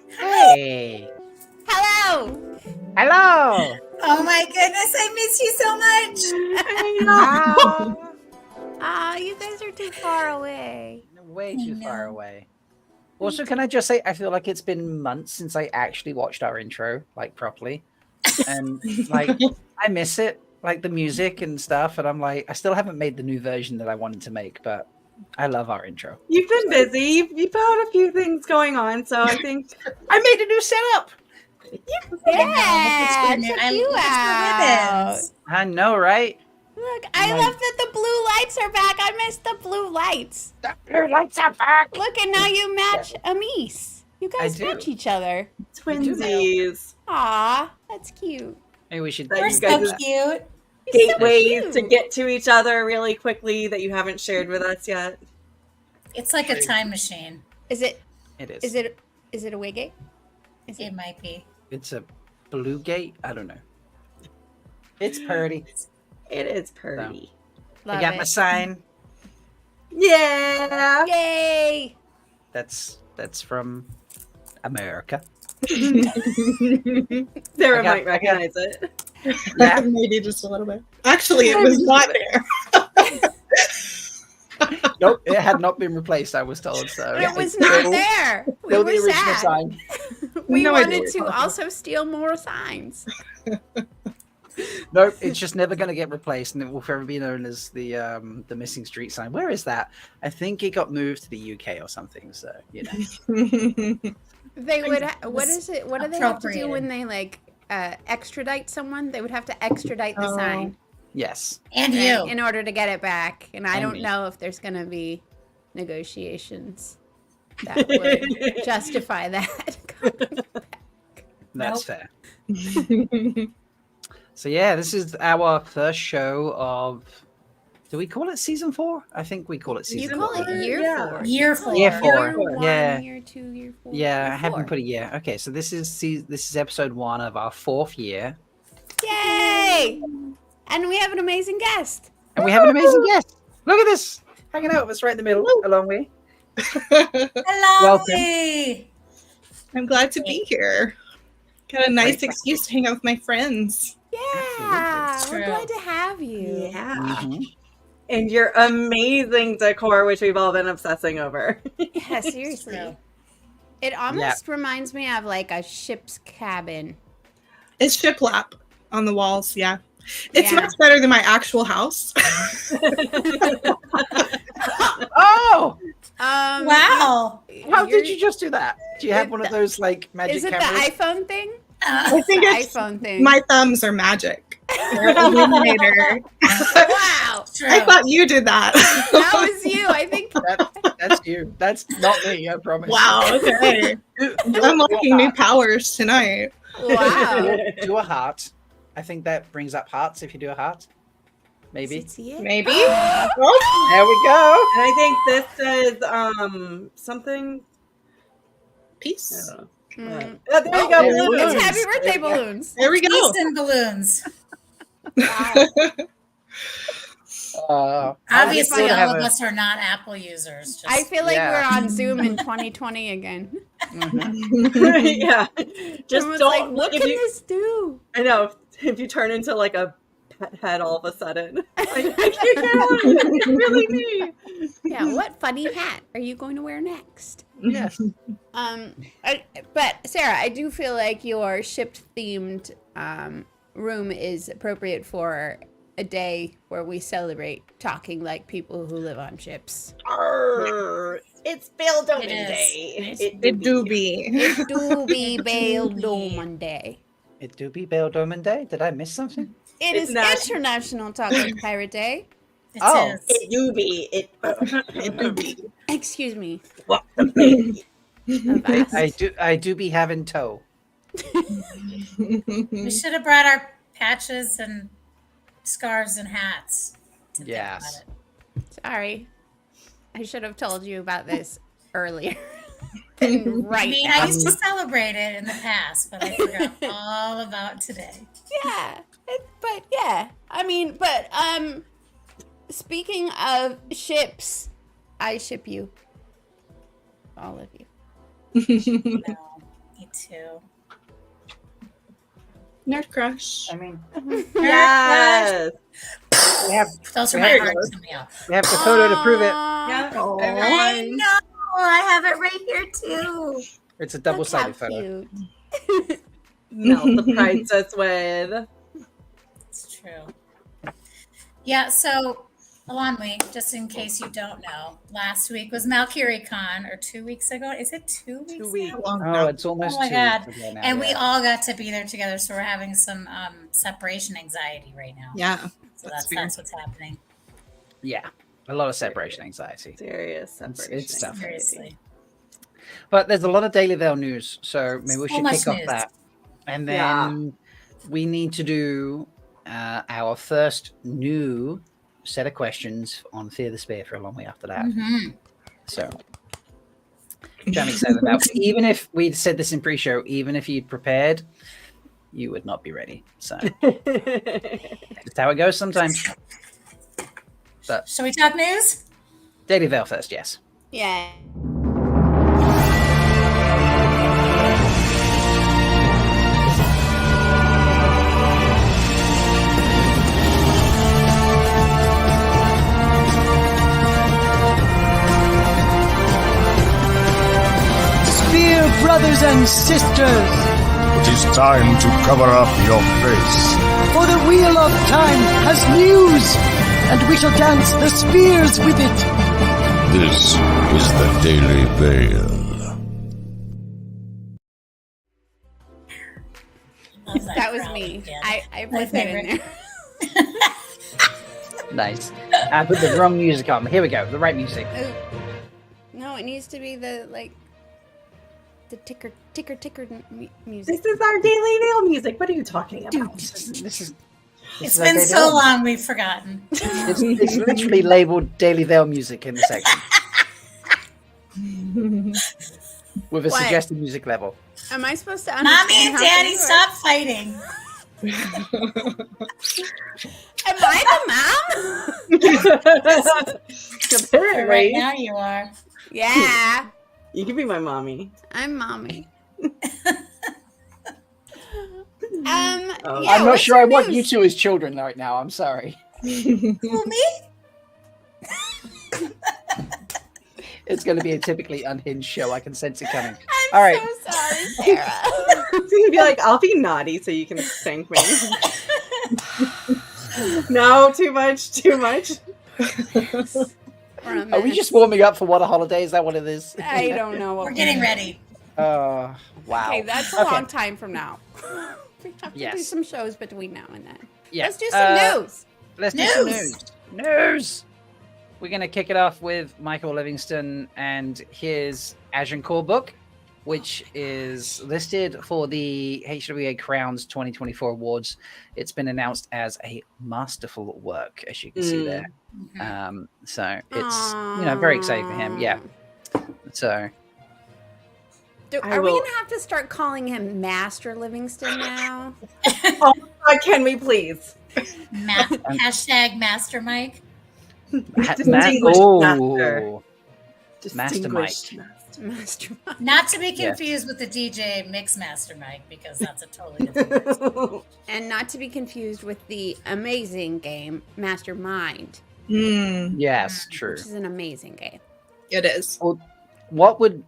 Hey. Hello. Hello. Oh my goodness, I miss you so much. I know. You guys are too far away. Way too far away. Also, can I just say, I feel like it's been months since I actually watched our intro, like, properly. And, like, I miss it, like, the music and stuff. And I'm like, I still haven't made the new version that I wanted to make, but I love our intro. You've been busy. You've had a few things going on, so I think... I made a new setup! Yeah, check you out. I know, right? Look, I love that the blue lights are back. I missed the blue lights. The blue lights are back! Look, and now you match Amis. You guys match each other. Twinsies. Aw, that's cute. Maybe we should... We're so cute. Gateways to get to each other really quickly that you haven't shared with us yet. It's like a time machine. Is it? It is. Is it a Waygate? It might be. It's a blue gate? I don't know. It's pretty. It is pretty. So, I got my sign. Yeah! Yay! That's from America. Sarah might recognize it. Yeah. Maybe just a little bit. Actually, it was not there. Nope, it had not been replaced, I was told. So It was not there. We Still were the original sad. sign. We No idea wanted what to you're also steal more signs. Nope, it's just never going to get replaced, and it will forever be known as the missing street sign. Where is that? I think it got moved to the UK or something. So you know, They would. What is it? What do they have to do when they like extradite someone? They would have to extradite the sign. yes, And you. In order to get it back. And I And don't me. know if there's going to be negotiations that would justify that. that's fair. So yeah, this is our first show of. Do we call it season 4? I think we call it You season call 4. it year Yeah. 4. Year 4. Year 4. Year 1, Yeah. year 2, year 4. Yeah, year I haven't 4. put a year. Okay, so this is episode 1 of our 4th year, Yay! And we have an amazing guest. and we have an amazing guest. Look at this, hanging out with us right in the middle, along with. Hello. Welcome. I'm glad to be here. Got a nice excuse to hang out with my friends. Yeah, Absolutely. we're glad to have you. Yeah. Mhm. And your amazing decor, which we've all been obsessing over. Yeah, seriously. True. It almost reminds me of like a ship's cabin. It's shiplap on the walls. Yeah. It's Yeah. much better than my actual house. Oh, Wow. how did you just do that? Do you have one of the- those like magic Is it cameras? the iPhone thing? I think The it's iPhone thing. my thumbs are magic. They're illuminator. Wow. True. I thought you did that. That was you. I think That's you. That's not me. I promise. Wow. Okay. I'm unlocking new powers tonight. Wow. Do a heart. I think that brings up hearts if you do a heart. Maybe. Maybe. Oh, there we go. And I think this says something. Peace. There you Oh, go. there we Balloons. go. It's happy birthday balloons. There we go. Peace and balloons. Obviously, would all have of a- us are not Apple users. Just, I feel like Yeah. we're on Zoom in 2020 again. Yeah. Just Everyone's don't. like, what if can you- this do? I know. If you turn into like a pet head all of a sudden, like, I can't get on. It's really me. Yeah, what funny hat are you going to wear next? Yes. But Sarah, I do feel like your ship-themed room is appropriate for a day where we celebrate talking like people who live on ships. Arr, it's Bail Doman It is. Day. It do be. It do be Bail Doman Day. It do be Bail Doman Day. Did I miss something? It It's is national- International Talk Like Pirate Day. it Oh. is. It do be. It do be. Excuse me. What the baby? I do be having toe. We should have brought our patches and scarves and hats. to think Yes. about it. Sorry. I should have told you about this earlier. than I right mean, now. I used to celebrate it in the past, but I forgot all about today. Yeah. But yeah. I mean, but speaking of ships, I ship you. All of you. No, me too. Nerd crush. I mean, Yes. we have Those are we my have- hearts to me off. we have the photo to prove it. Yeah. I know. I have it right here too. It's a Look double-sided how photo. cute. Melt the princess with. It's true. Yeah, so Alonwe, just in case you don't know, last week was Malkier Con, or 2 weeks ago. Is it 2 weeks? 2 weeks. now? Oh, it's almost Oh my 2 God. weeks ago now, And we yeah. all got to be there together, so we're having some separation anxiety right now. Yeah. So that's that's what's happening. Yeah, a lot of separation anxiety. Serious separation. it's tough. Seriously. But there's a lot of Daily Veil news, so maybe we So should much kick off news. that. And then Yeah. we need to do our first new set of questions on Fear the Spear for a long way after that. Mhm. So, which I'm excited about. Even if we'd said this in pre-show, even if you'd prepared, you would not be ready. So, that's how it goes sometimes. But Shall we talk news? Daily Veil first, yes. Yeah. Spear brothers and sisters, It is time to cover up your face. for the wheel of time has news, and we shall dance the spears with it. This is the Daily Veil. Love That was crowd me. again. I My put that in favorite. there. Nice. I put the wrong music on. Here we go. The right music. Ooh. No, it needs to be the ticker music. This is our Daily Veil music. What are you talking about? This is. It's been so long we've forgotten. It's literally labeled Daily Veil music in the section with a What? suggested music level. Am I supposed to understand Mommy and how Daddy, things stop fighting. work? Am I the mom? Apparently. Right now you are. Yeah, You can be my mommy. I'm mommy. Oh. Yeah, I'm not what's sure I your want news? you two as children right now. I'm sorry. Who, me? It's going to be a typically unhinged show. I can sense it coming. I'm All right. so sorry, Sarah. It's gonna be like, I'll be naughty so you can spank me. No, too much, too much. We're a Are we mess. just warming up for what a holiday? Is that what it is? I don't know what We're getting ready. Wow. Okay, that's a long time from now. We have to do Yes. some shows between now and then. Yeah. Let's do some news. Let's do some News. news. We're going to kick it off with Michael Livingston and his Agincourt book, which is listed for the HWA Crowns 2024 awards. It's been announced as a masterful work, as you can see there. So it's very exciting for him. Yeah. So Are we gonna have to start calling him Master Livingston now? Oh my God, can we please? Hashtag Master Mike. Distinguished master. Oh, Master Mike. Master Mike. Not to be confused with the DJ Mix Master Mike, because that's a totally different person. And not to be confused with the amazing game Mastermind, Yes, true. which is an amazing game. It is. Well, what would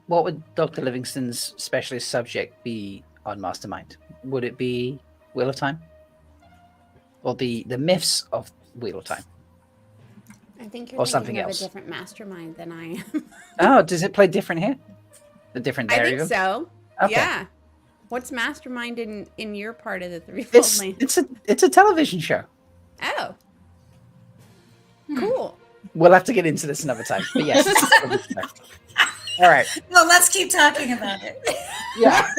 Dr. Livingston's specialist subject be on Mastermind? Would it be Wheel of Time? Or the myths of Wheel of Time? I think you're Or thinking something of else. a different mastermind than I am. Oh, does it play different here? The different I area? think so. Okay. Yeah. What's Mastermind in your part of the Threefold Land? It's a television show. Oh. Cool. We'll have to get into this another time. But yes. All right. Well, let's keep talking about it. Yeah.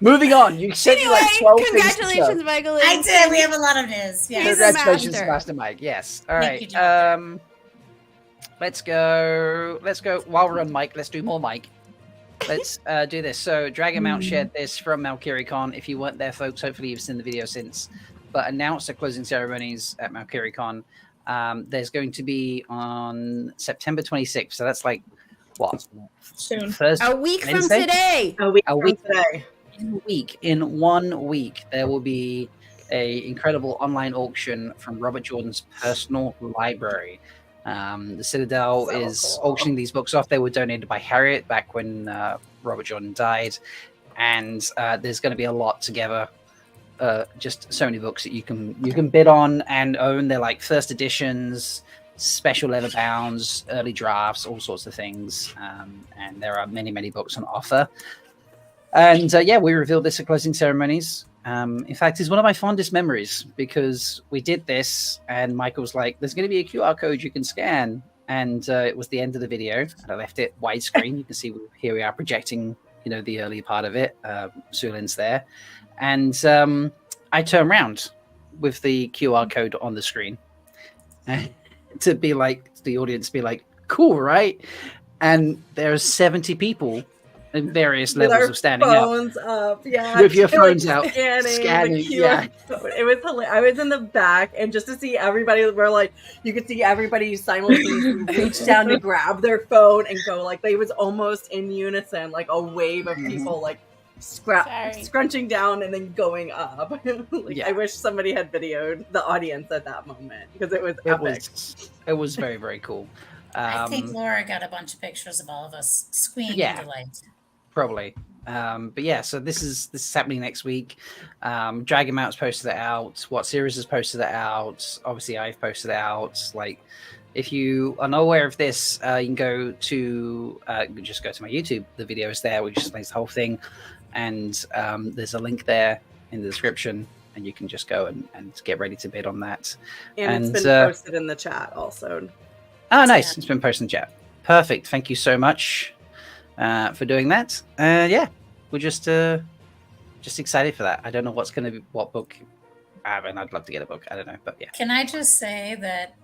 Moving on. You said you Anyway, like 12 things to show. congratulations, Michael. I did. We have a lot of news. He's Yes. a Congratulations, master. Master Mike. Yes. All Thank right. you, Jonathan. Let's go. While we're on Mike, let's do more Mike. Let's do this. So Dragon Mount shared this from Malkier. If you weren't there, folks, hopefully you've seen the video since. But announced the closing ceremonies at Malkier. There's going to be on September 26th. So that's like what? Soon. Thursday. A week from Wednesday? today. A week A from week. today. In 1 week, there will be a incredible online auction from Robert Jordan's personal library. The Citadel is auctioning these books off. They were donated by Harriet back when Robert Jordan died, and there's going to be a lot together. Just so many books that you can bid on and own. They're like first editions, special leather bounds, early drafts, all sorts of things. And there are many books on offer. And we revealed this at closing ceremonies. In fact, it's one of my fondest memories because we did this and Michael was like, there's going to be a QR code you can scan. And it was the end of the video. And I left it widescreen. You can see here we are projecting, the early part of it. Sulin's there. And I turned around with the QR code on the screen to be like, the audience be like, cool, right? And there are 70 people in various levels of standing phones up, yeah, with your phones like, out, scanning, the QR yeah. code. It was hilarious. I was in the back, and just to see everybody, you could see everybody simultaneously reach down to grab their phone and go, like, they was almost in unison, like a wave of people, like scrunching down and then going up. I wish somebody had videoed the audience at that moment because it was epic. It was very, very cool. I think Laura got a bunch of pictures of all of us squealing in delight. Probably. But yeah, so this is happening next week. Dragon Mount's posted it out. What Series has posted it out. Obviously, I've posted it out. Like, if you are not aware of this, you can go to just go to my YouTube. The video is there, which explains the whole thing. And there's a link there in the description, and you can just go and get ready to bid on that. And it's been posted in the chat also. Oh, nice. It's been posted in chat. Perfect. Thank you so much for doing that. We're just excited for that. I don't know what's going to be, what book. And I'd love to get a book. I don't know, but yeah. Can I just say that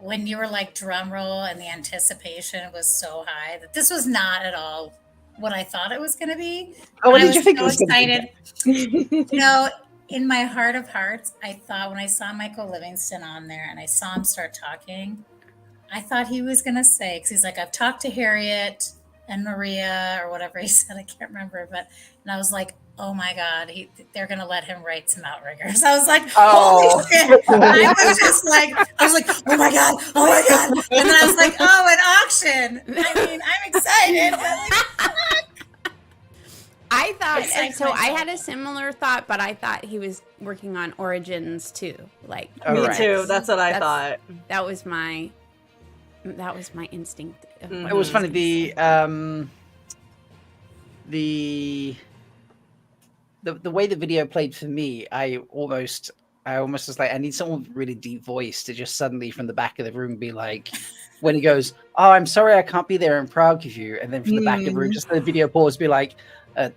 when you were like drum roll and the anticipation was so high that this was not at all what I thought it was going to be. Oh, what I did you think so it was excited. In my heart of hearts, I thought when I saw Michael Livingston on there and I saw him start talking, I thought he was going to say, because he's like, I've talked to Harriet and Maria or whatever he said. I can't remember. And I was like, oh my God, they're going to let him write some Outriggers. I was like, holy shit. I was like, oh my God. And then I was like, oh, an auction. I mean, I'm excited. I thought, and so I had a similar thought, but I thought he was working on Origins too. Like, me too. That's what I thought. That was my instinct. It was funny. The way the video played for me, I almost I almost was like, I need someone with really deep voice to just suddenly from the back of the room be like, when he goes, "Oh, I'm sorry, I can't be there in Prague with you," and then from the back of the room, just the video pause, be like,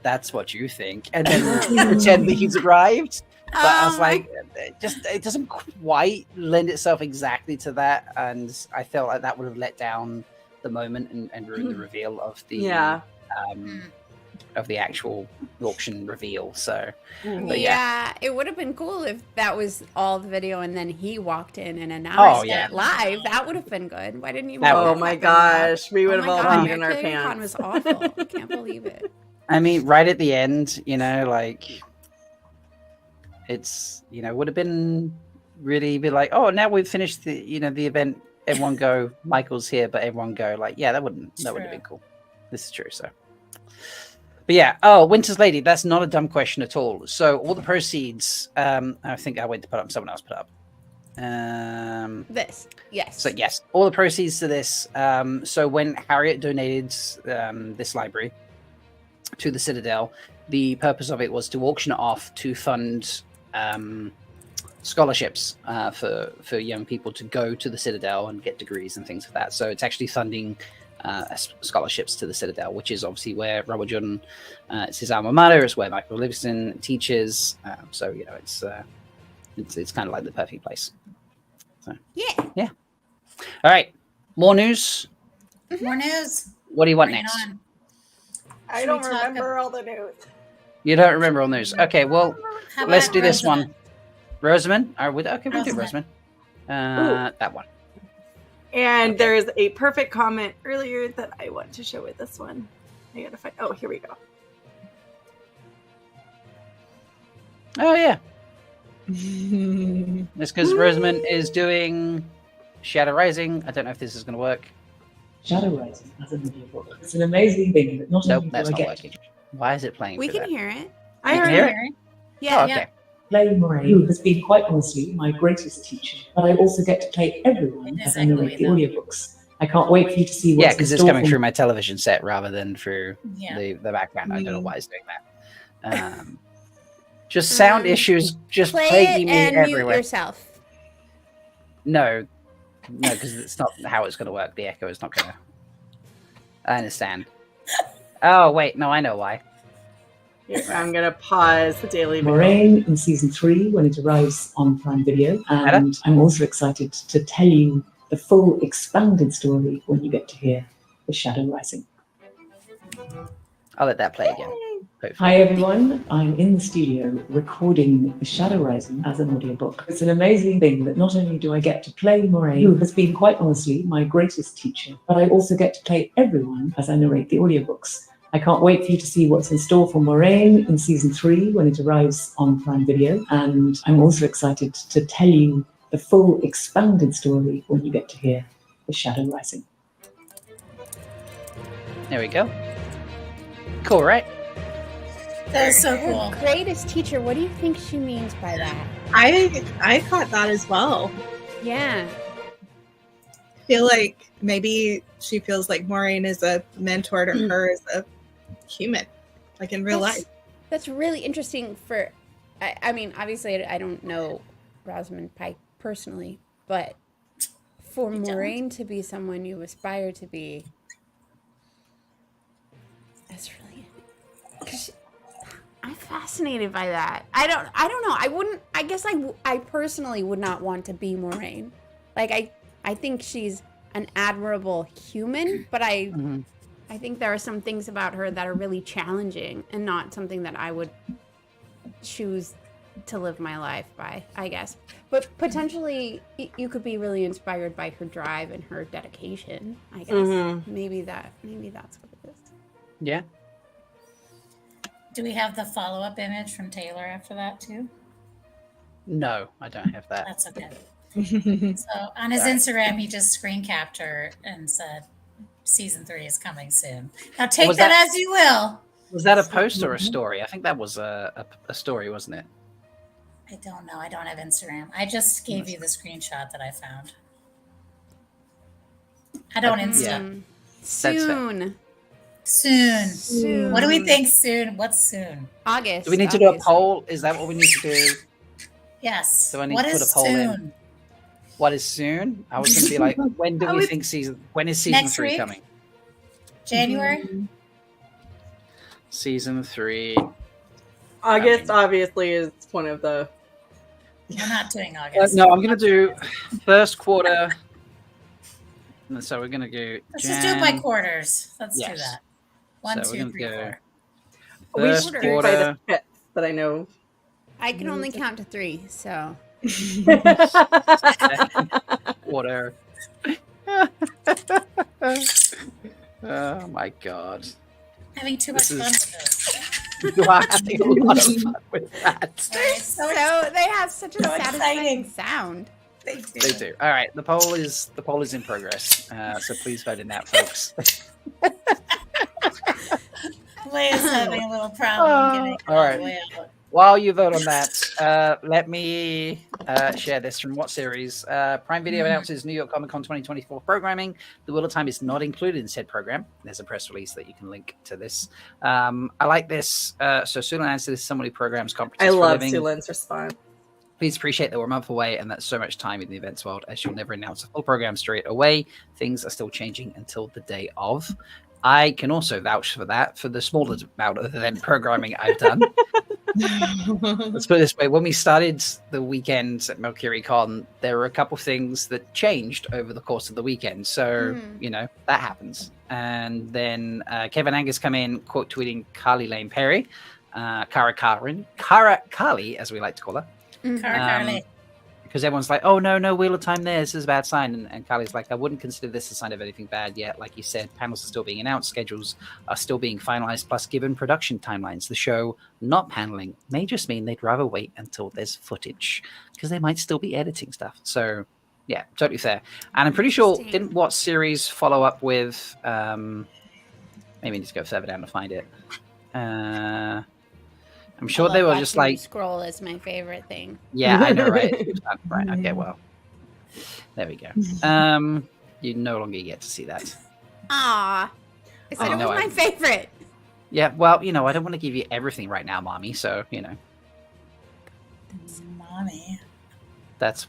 "That's what you think," and then pretend that he's arrived. But I was like, it doesn't quite lend itself exactly to that, and I felt like that would have let down the moment and ruined the reveal of the of the actual auction reveal. So, but yeah, it would have been cool if that was all the video and then he walked in and announced it live. That would have been good. Why didn't you? Oh my gosh, we would have all peed in our pants. Con was awful. I can't believe it. I mean, right at the end, you know, like it's, you know, would have been really be like, oh, now we've finished the, you know, the event. Everyone go, Michael's here, but everyone go. Like, yeah, that would have been cool. This is true. So. But yeah, Winter's Lady, that's not a dumb question at all. So all the proceeds, I think I went to put up, someone else put up. This, yes. So yes, all the proceeds to this. So when Harriet donated this library to the Citadel, the purpose of it was to auction it off to fund scholarships for young people to go to the Citadel and get degrees and things like that. So it's actually funding scholarships to the Citadel, which is obviously where Robert Jordan, it's his alma mater. It's where Michael Livingston teaches. So you know, it's kind of like the perfect place. So yeah. All right, more news. More news. What do you want next? I don't remember all the news. You don't remember all news? Okay, well, let's do this one. Rosamund. Okay, we'll do Rosamund. That one. And there's a perfect comment earlier that I want to show with this one. I gotta find. Oh, here we go. Oh yeah. It's because Rosamund is doing Shadow Rising. I don't know if this is going to work. Shadow Rising as an audiobook. It's an amazing thing that not only that's do I not get working. Why is it playing? We can hear it. I can hear it. Yeah. Oh, okay. Play Moray, who has been quite honestly my greatest teacher, but I also get to play everyone as I narrate the audiobooks. I can't wait for you to see what's because it's coming through my television set rather than through the background. I don't know why it's doing that. Just sound issues just plaguing me everywhere. Mute yourself. No, because it's not how it's going to work. The echo is not going to. I understand. Oh wait, no, I know why. Here, I'm gonna pause the daily. Moraine in season 3 when it arrives on Prime Video, and I'm also excited to tell you the full expanded story when you get to hear The Shadow Rising. I'll let that play again. Hi everyone, I'm in the studio recording The Shadow Rising as an audiobook. It's an amazing thing that not only do I get to play Moraine, who has been quite honestly my greatest teacher, but I also get to play everyone as I narrate the audiobooks. I can't wait for you to see what's in store for Moraine in season 3 when it arrives on Prime Video, and I'm also excited to tell you the full expanded story when you get to hear The Shadow Rising. There we go. Cool, right? That was so cool. Greatest teacher. What do you think she means by that? I thought that as well. Yeah. I feel like maybe she feels like Maureen is a mentor to her as a human, like in real life. That's really interesting for, I mean, obviously I don't know Rosamund Pike personally, but for Moraine to be someone you aspire to be, that's really, I'm fascinated by that. I don't know. I guess I personally would not want to be Moraine. Like I think she's an admirable human, but I think there are some things about her that are really challenging and not something that I would choose to live my life by, I guess. But potentially you could be really inspired by her drive and her dedication, I guess. Maybe that's what it is. Yeah. Do we have the follow-up image from Taylor after that too? No, I don't have that. That's okay. So on his Instagram, he just screen capped her and said, "Season 3 is coming soon." Now take that as you will. Was that a post or a story? I think that was a story, wasn't it? I don't know. I don't have Instagram. I just gave you the screenshot that I found. I don't Insta. Soon. What do we think soon? What's soon? August. Do we need to do a poll? Is that what we need to do? Yes. Do I need What to put is a poll in? soon? What is soon? I was going to be like, when do we think when is season Next 3 week? coming? January? Season 3. August obviously is one of the. We're not doing August. No, I'm going to do first quarter. So we're going to go. Let's just do it by quarters. Let's do that. One, So we're 2, gonna 3, go 4. We first should do it by the quarter. 5th, but I know. I can only count to 3, so. Second quarter. Oh my god. Having too much This fun is- with this. You are having a lot of fun with that. It's so So they have such a So satisfying exciting. sound. They They do. All right, the poll is in progress. So please vote in that, folks. Leigh's having a little problem getting it all right. the way out. While you vote on that, let me share this from what series. Prime Video announces New York Comic Con 2024 programming. The Wheel of Time is not included in said program. There's a press release that you can link to this. I like this. So Sulan answers someone who programs conferences I for a love living. Sulan's response. Please appreciate that we're a month away and that's so much time in the events world as you'll never announce a full program straight away. Things are still changing until the day of. I can also vouch for that for the smaller amount of event programming I've done. Let's put it this way. When we started the weekend at Malkier Con, there were a couple things that changed over the course of the weekend. So, you know, that happens. And then Kevin Angus come in, quote tweeting Carly Lane Perry, Cara Carly, as we like to call her. Carly. Because everyone's like, oh, no, Wheel of Time there. This is a bad sign. And Carly's like, I wouldn't consider this a sign of anything bad yet. Like you said, panels are still being announced. Schedules are still being finalized. Plus, given production timelines, the show not paneling may just mean they'd rather wait until there's footage because they might still be editing stuff. So, yeah, totally fair. And I'm pretty sure, didn't what series follow up with, maybe I need to go further down to find it. I'm sure they were just like scroll is my favorite thing. Yeah, I know, right? Right. Okay, well, there we go. You no longer get to see that. Ah, I said it no, was my favorite. Yeah, well, you know, I don't want to give you everything right now, mommy. So you know, Mommy. that's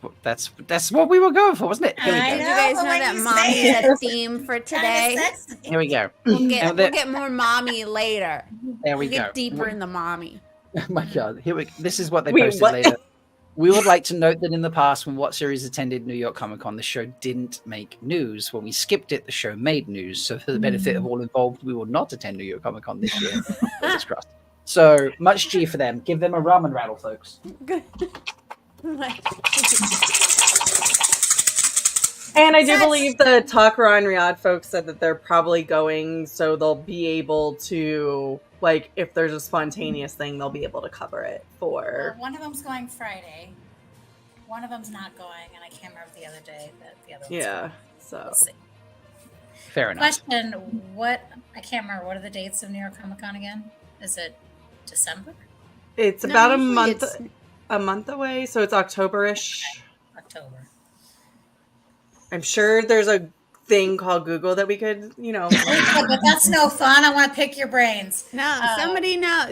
what we were going for, wasn't it? Here we I go. Did know, you guys but know when that you mommy say is it, a theme for today? kinda sexy. Here we go. We'll get, And we'll get more mommy later. There we We'll get go. deeper in the mommy. Oh my god! This is what they Wait, posted what? later. We would like to note that in the past, when What Series attended New York Comic Con, the show didn't make news. When we skipped it, the show made news. So for the benefit of all involved, we will not attend New York Comic Con this year. Fingers crossed. So much G for them. Give them a ramen rattle, folks. And I do believe the Takara and Riyadh folks said that they're probably going, so they'll be able to, like, if there's a spontaneous thing, they'll be able to cover it for. Well, one of them's going Friday. One of them's not going, and I can't remember the other day that the other one's Yeah, going. so. We'll see. Fair enough. Question: I can't remember. What are the dates of New York Comic Con again? Is it December? It's No, about usually a month away, so it's October-ish. October. I'm sure there's a thing called Google that we could, you know. But that's no fun. I want to pick your brains. No,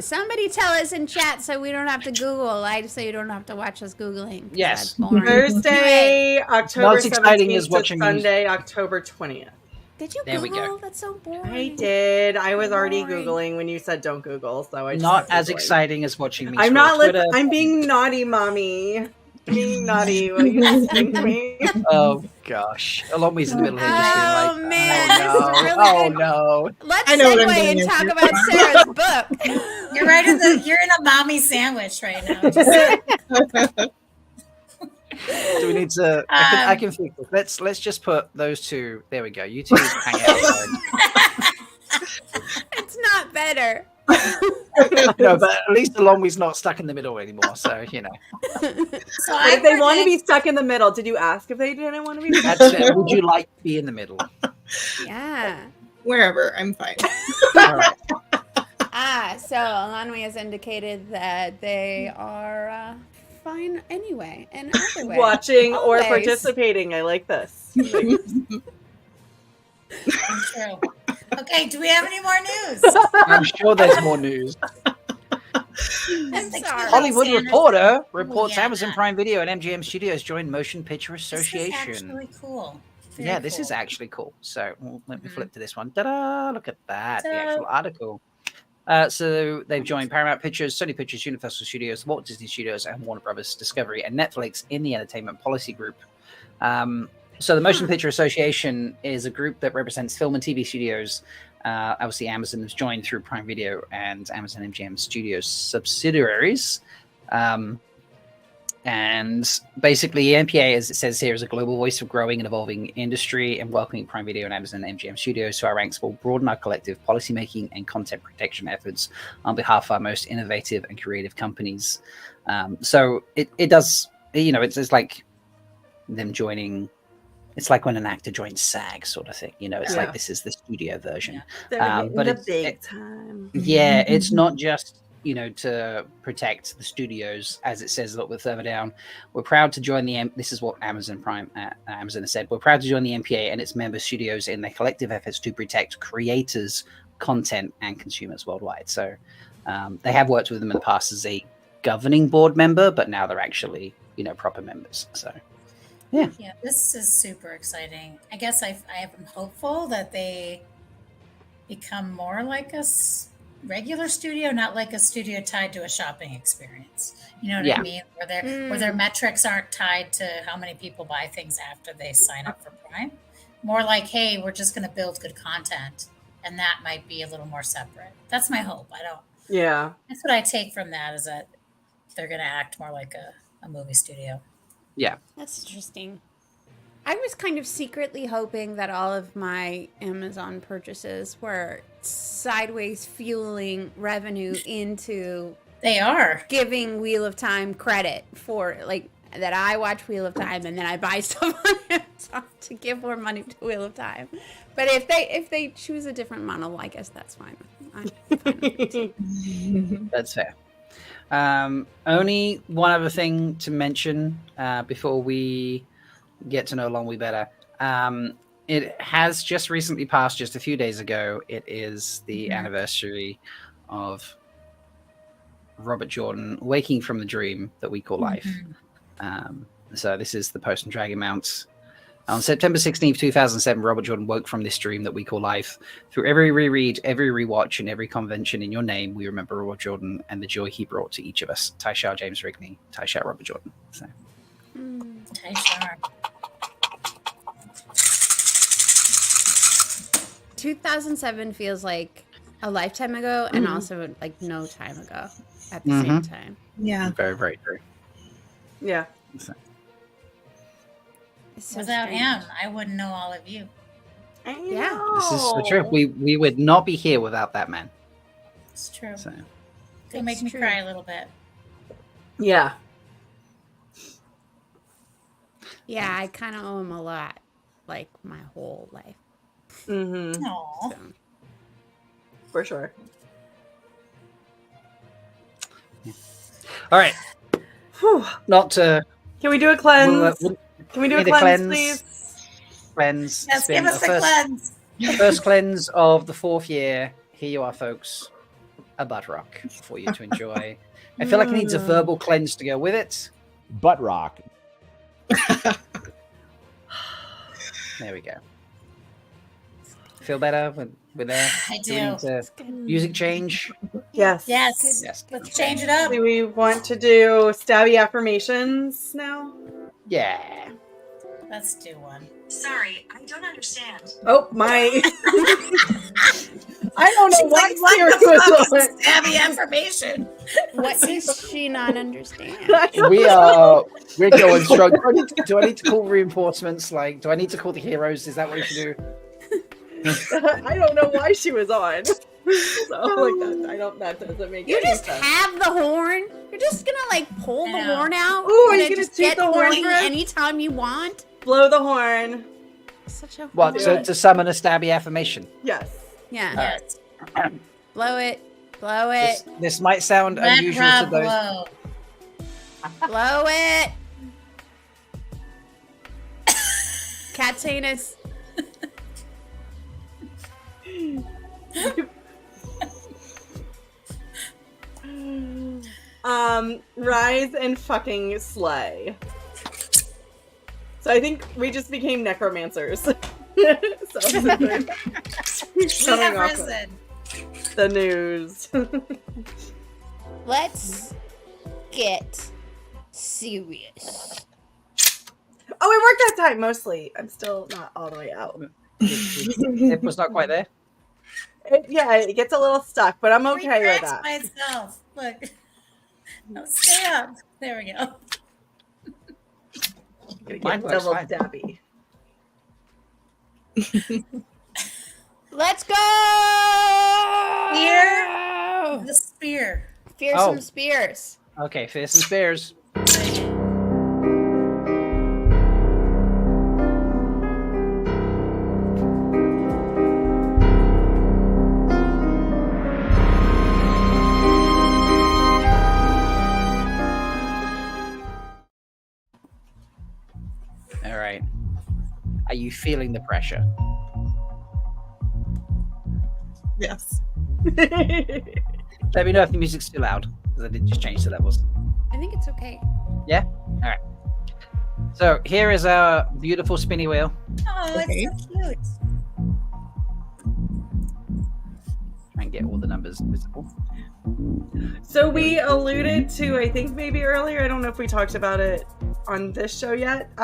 somebody tell us in chat so we don't have to Google. So you don't have to watch us Googling. Yes. That's boring. Thursday, October Not as exciting 17th as to watching Sunday, October 20th. Did you There we Google? go. That's so boring. I did. I was already Boring. Googling when you said don't Google, so I just Not was as Googling. exciting as watching me. I'm scroll not. Twitter. I'm being naughty, mommy. Being naughty. Will you think me? Oh gosh, Alomi's in the middle here just being like, Oh, man, this is oh no, really oh good. no. Let's I know what I'm segue doing and talk here. about Sarah's book. You're right you're in a mommy sandwich right now. Just- Do we need to? I can fix it. Let's just put those two. There we go. You two hang out. It's not better. No, but at least Alomi's not stuck in the middle anymore. So you know, so But if they want to be stuck in the middle, did you ask if they didn't want to be stuck? that's it. Would you like to be in the middle? Yeah. Wherever, I'm fine. All right. So Alanwi has indicated that they are fine anyway, and either way. Watching or Always. participating. I like this. True. Okay, do we have any more news? I'm sure there's more news. I'm sorry. Hollywood Sanders. Reporter reports yeah, Amazon that- Prime Video and MGM Studios join Motion Picture This Association. is actually cool. Very Yeah, this cool. is actually cool. So let me Mhm. flip to this one. Ta-da! Look at that, the actual Ta-da. article. So they've joined Paramount Pictures, Sony Pictures, Universal Studios, Walt Disney Studios, and Warner Brothers Discovery and Netflix in the Entertainment Policy Group. So the Motion Picture Association is a group that represents film and TV studios. Obviously, Amazon has joined through Prime Video and Amazon MGM Studios subsidiaries. And basically, MPA, as it says here, is a global voice of growing and evolving industry, and welcoming Prime Video and Amazon and MGM Studios to our ranks will broaden our collective policymaking and content protection efforts on behalf of our most innovative and creative companies. So it does, it's like them joining. It's like when an actor joins SAG, sort of thing. It's like this is the studio version. They're But getting the big time. Yeah, it's not just to protect the studios, as it says a little bit further down. We're proud to join this is what Amazon has said. We're proud to join the MPA and its member studios in their collective efforts to protect creators, content, and consumers worldwide. So they have worked with them in the past as a governing board member, but now they're actually proper members. So yeah, this is super exciting. I guess I am hopeful that they become more like a regular studio, not like a studio tied to a shopping experience. You know what I mean? Where their metrics aren't tied to how many people buy things after they sign up for Prime. More like, hey, we're just going to build good content, and that might be a little more separate. That's my hope. Yeah. That's what I take from that, is that they're going to act more like a movie studio. Yeah. That's interesting. I was kind of secretly hoping that all of my Amazon purchases were sideways fueling revenue into They are giving Wheel of Time credit for that I watch Wheel of Time and then I buy stuff on Amazon to give more money to Wheel of Time. But if they choose a different model, I guess that's fine. I'm fine with it too. That's fair. Only one other thing to mention before we get to know Long We Better. It has just recently passed, just a few days ago. It is the anniversary of Robert Jordan waking from the dream that we call life. So this is the Post and Dragon Mount. On September 16th, 2007, Robert Jordan woke from this dream that we call life. Through every reread, every rewatch, and every convention in your name, we remember Robert Jordan and the joy he brought to each of us. Taishar James Rigney, Taishar Robert Jordan. So. Taishar. 2007 feels like a lifetime ago and also like no time ago at the same time. Yeah. Very, very true. Yeah. So. So Without strange. him, I wouldn't know all of you. Yeah. This is so true. We would not be here without that man. It's true. So. They make me true. cry a little bit. Yeah. Yeah, I kind of owe him a lot, like my whole life. Mm-hmm. Aw. So. For sure. All right. Whew. Not to. Can we do a cleanse? We'll Can we do a need a cleanse, cleanse. please? Cleanse. Yes, It's been give us the a cleanse. first cleanse of the 4th year. Here you are, folks. A butt rock for you to enjoy. I feel like it needs a verbal cleanse to go with it. Butt rock. There we go. Feel better with that? I Do we need do. to music change? Yes. Yes. Yes. Let's change it up. Do we want to do stabby affirmations now? Yeah. Let's do one. Sorry, I don't understand. Oh, my. I don't know She's what like, what Siri the was fuck on. is stabby information? What does she not understand? We're going strong. Do I need to call reinforcements? Like, do I need to call the heroes? Is that what you should do? I don't know why she was on. So, that doesn't make You any just sense. have the horn. You're just gonna pull I the know. horn out. Ooh, are and you then gonna just toot get the horn horny for us? anytime you want. Blow the horn. Such a What? To summon a stabby affirmation. Yes. yeah. Yes. Blow it. Blow it. This might sound Let unusual Rob to those. blow. Blow it. Cat's anus. Rise and fucking slay. So I think we just became necromancers. So We coming have off risen. the news. Let's get serious. Oh, it worked that time mostly. I'm still not all the way out. It was not quite there. It gets a little stuck, but I'm okay with Retracts that. myself. Look. No, stay up. There we go. Gonna Mine get works double fine. dabby. Let's go! Spear. The spear. Fearsome Oh. spears. Okay, Fearsome Spears. All right. Are you feeling the pressure? Yes. Let me know if the music's too loud, because I did just change the levels. I think it's okay. Yeah? All right. So here is our beautiful spinny wheel. Oh, Okay. it's so cute. Try and get all the numbers visible. So we alluded to, I think maybe earlier, I don't know if we talked about it on this show yet.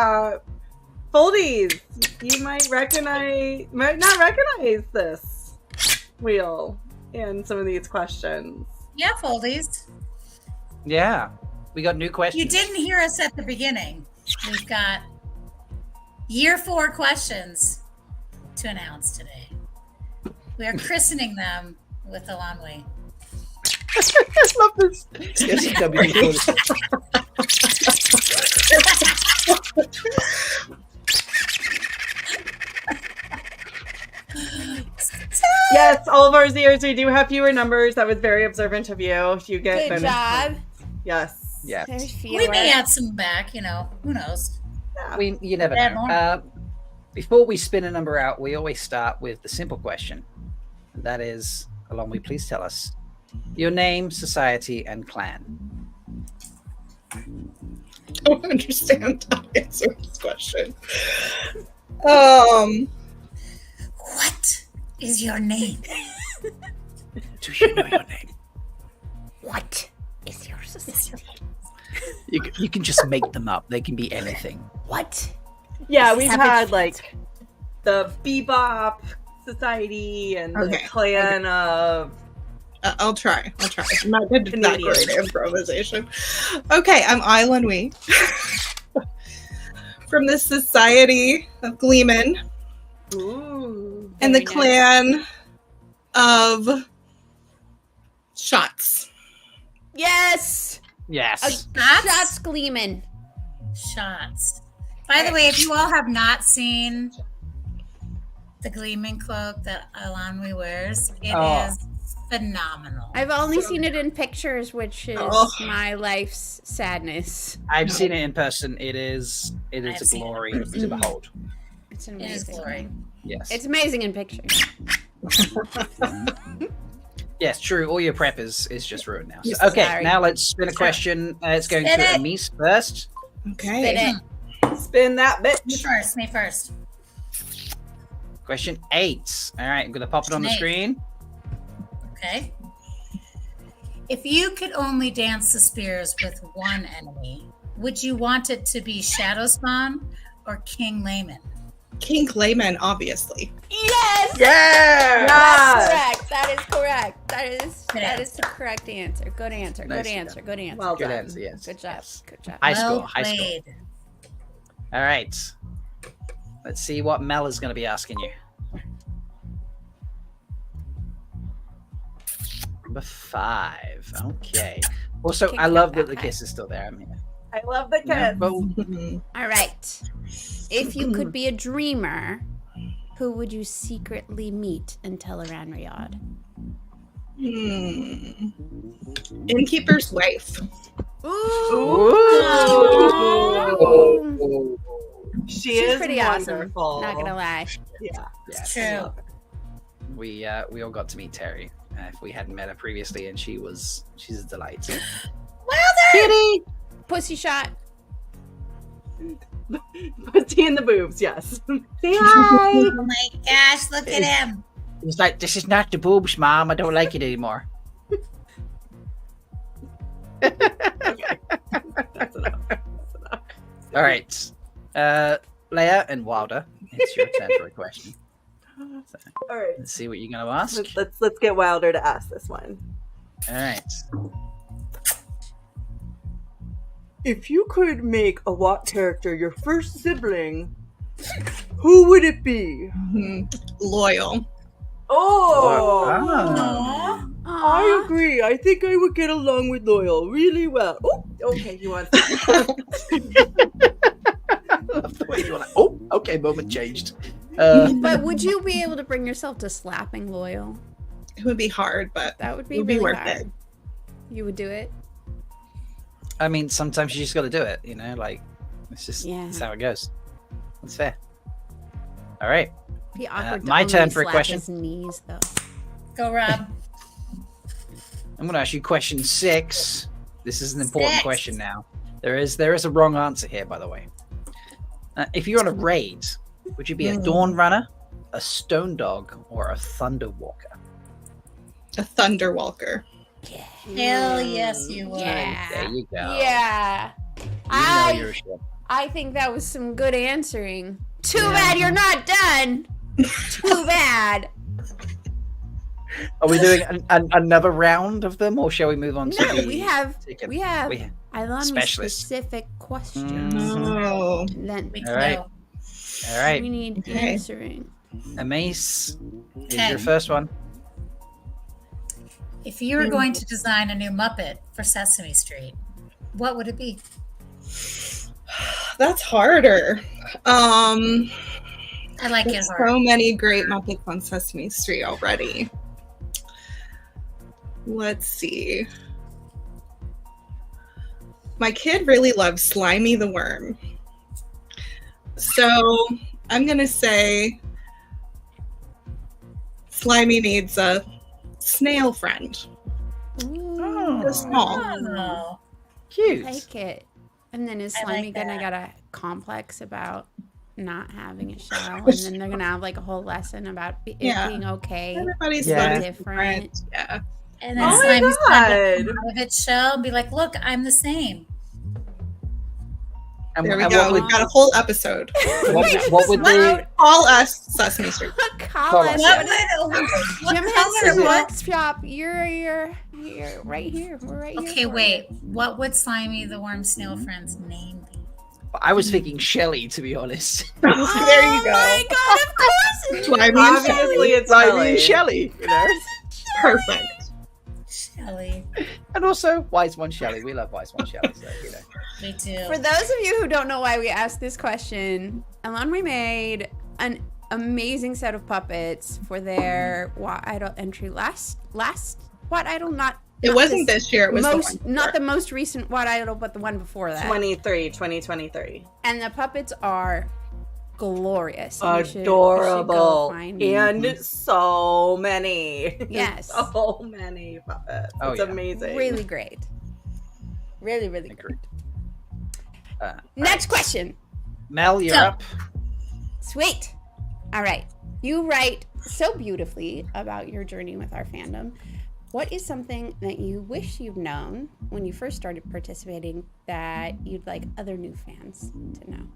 Foldies, you might not recognize this wheel in some of these questions. Yeah, Foldies. Yeah. We got new questions. You didn't hear us at the beginning. We've got year 4 questions to announce today. We are christening them with Alanwi. I love this. Yes, all of our Zers, we do have fewer numbers. That was very observant of you. You get Good bonus job. points. Yes. Yeah. There's fewer. We may add some back, who knows? You never Add know. more. Before we spin a number out, we always start with the simple question. And that is, Alanwi, please tell us your name, society, and clan. I don't understand how to answer this question. Um, What is your name? Do you know your name? What is your society? You can just make them up. They can be anything. What? Yeah, we've Savage had Fest. like the Bebop Society and the Okay, clan of. I'll try. I'm not good at that Canadian. great at improvisation. Okay, I'm Island Wee from the Society of Gleeman Ooh. and the Very nice. clan of Shots. Yes! Yes. Shots gleaming. Shots. By the way, if you all have not seen the Gleaming cloak that Alanwi wears, it is phenomenal. I've only seen it in pictures, which is Oh. my life's sadness. I've seen it in person. It is I've a seen it. glory to behold. It's It is amazing. glory. Yes. It's amazing in pictures. Yes, true. All your prep is just ruined now. So, Yes, okay, sorry. now let's spin a question. It's going Spin to it. Amis first. Okay. Spit it. Spin that Me bitch. first. Question 8. All right, I'm going to pop it on the Snake. screen. Okay. If you could only dance the spears with one enemy, would you want it to be Shadowspawn or King Layman? King Clayman, obviously. Yes! Yeah! That's Yes. correct. That is correct. That is Good the correct answer. Good answer. Good Nicely answer. Good answer. Well Good done. answer, yes. Good job. Yes. Good job. High well score, high score. played. All right. Let's see what Mel is going to be asking you. Number 5. Okay. Also, Kick I your love that the backpack. kiss is still there. I mean, I love the yeah, kids. but All right. If you could be a dreamer, who would you secretly meet and tell around Riyadh? Innkeeper's wife. Ooh. Ooh. She She's is pretty awesome. wonderful. Not gonna lie. Yeah. Yes. True. We all got to meet Terry. If we hadn't met her previously, and she's a delight. Kitty! Pussy shot. Pussy in the boobs, yes. Say hi. Oh my gosh, look at him. He's like, this is not the boobs, Mom. I don't like it anymore. That's enough. All right. Leigh-A and Wilder, it's your turn for a question. All right. Let's see what you're going to ask. Let's get Wilder to ask this one. All right. If you could make a Watt character your first sibling, who would it be? Loyal. Oh, Aw. I agree. I think I would get along with Loyal really well. Oh, okay, he wants to. I love the way you were like, oh, okay, moment changed. But would you be able to bring yourself to slapping Loyal? It would be hard, but That would be it would be really worth hard. it. You would do it? I mean, sometimes you just got to do it, like, it's just Yeah. that's how it goes. That's fair. All right. Be awkward to my only turn for a slap question. his knees, though. Go, Rob. I'm going to ask you question 6. This is an important 6. question now. There is a wrong answer here, by the way. If you're on a raid, would you be a Dawn Runner, a Stone Dog, or a Thunder Walker? A Thunderwalker. Hell yes, you would. Yeah. There you go. Yeah. You know you're a shit. I think that was some good answering. Too bad you're not done. Too bad. Are we doing another round of them, or shall we move on to No, the we have ticket? Ilon with specialist. specific questions. Oh. Then We All right. know. All right. we need Okay. answering. Amaze is Okay. your first one. If you were going to design a new Muppet for Sesame Street, what would it be? That's harder. I like it There's hard. so many great Muppets on Sesame Street already. Let's see. My kid really loves Slimy the Worm. So I'm going to say Slimy needs a snail friend. Ooh, Just small. Oh, Cute. like it. And then is I Slimy like gonna that. get a complex about not having a shell, and then they're gonna have like a whole lesson about it Yeah. being okay. Everybody's Yeah. Different. Yeah. and then Oh my Slimy's trying to God. come out of its shell and be like, "Look, I'm the same." And, There we and go. What We've would, got a whole episode. what would the All us Sesame Street. Call us. What What would- what Jim color Henson's would- workshop. You're right here. We're right here. Okay, for wait. you. What would Slimy the Worm Snail Friend's name be? I was thinking Shelly, to be honest. There you Oh go. my god! Of course. it's Slimy and Obviously, Shelly. it's Like me Shelly. and Shelly, Perfect. Shelly. And also, Wise One Shelly. We love Wise One Shelly, so, Me too. For those of you who don't know why we asked this question, Elon made an amazing set of puppets for their What Idol entry last What Idol, not It wasn't this year. It was most the one not the most recent What Idol, but the one before that. 2023. And the puppets are glorious. You should go Adorable. find- And so many. Yes. So many puppets. Oh, It's yeah. amazing. really great. Really, really Agreed. great. Next question. Mel, you're Go. up. Sweet. All right. You write so beautifully about your journey with our fandom. What is something that you wish you'd known when you first started participating that you'd like other new fans to know?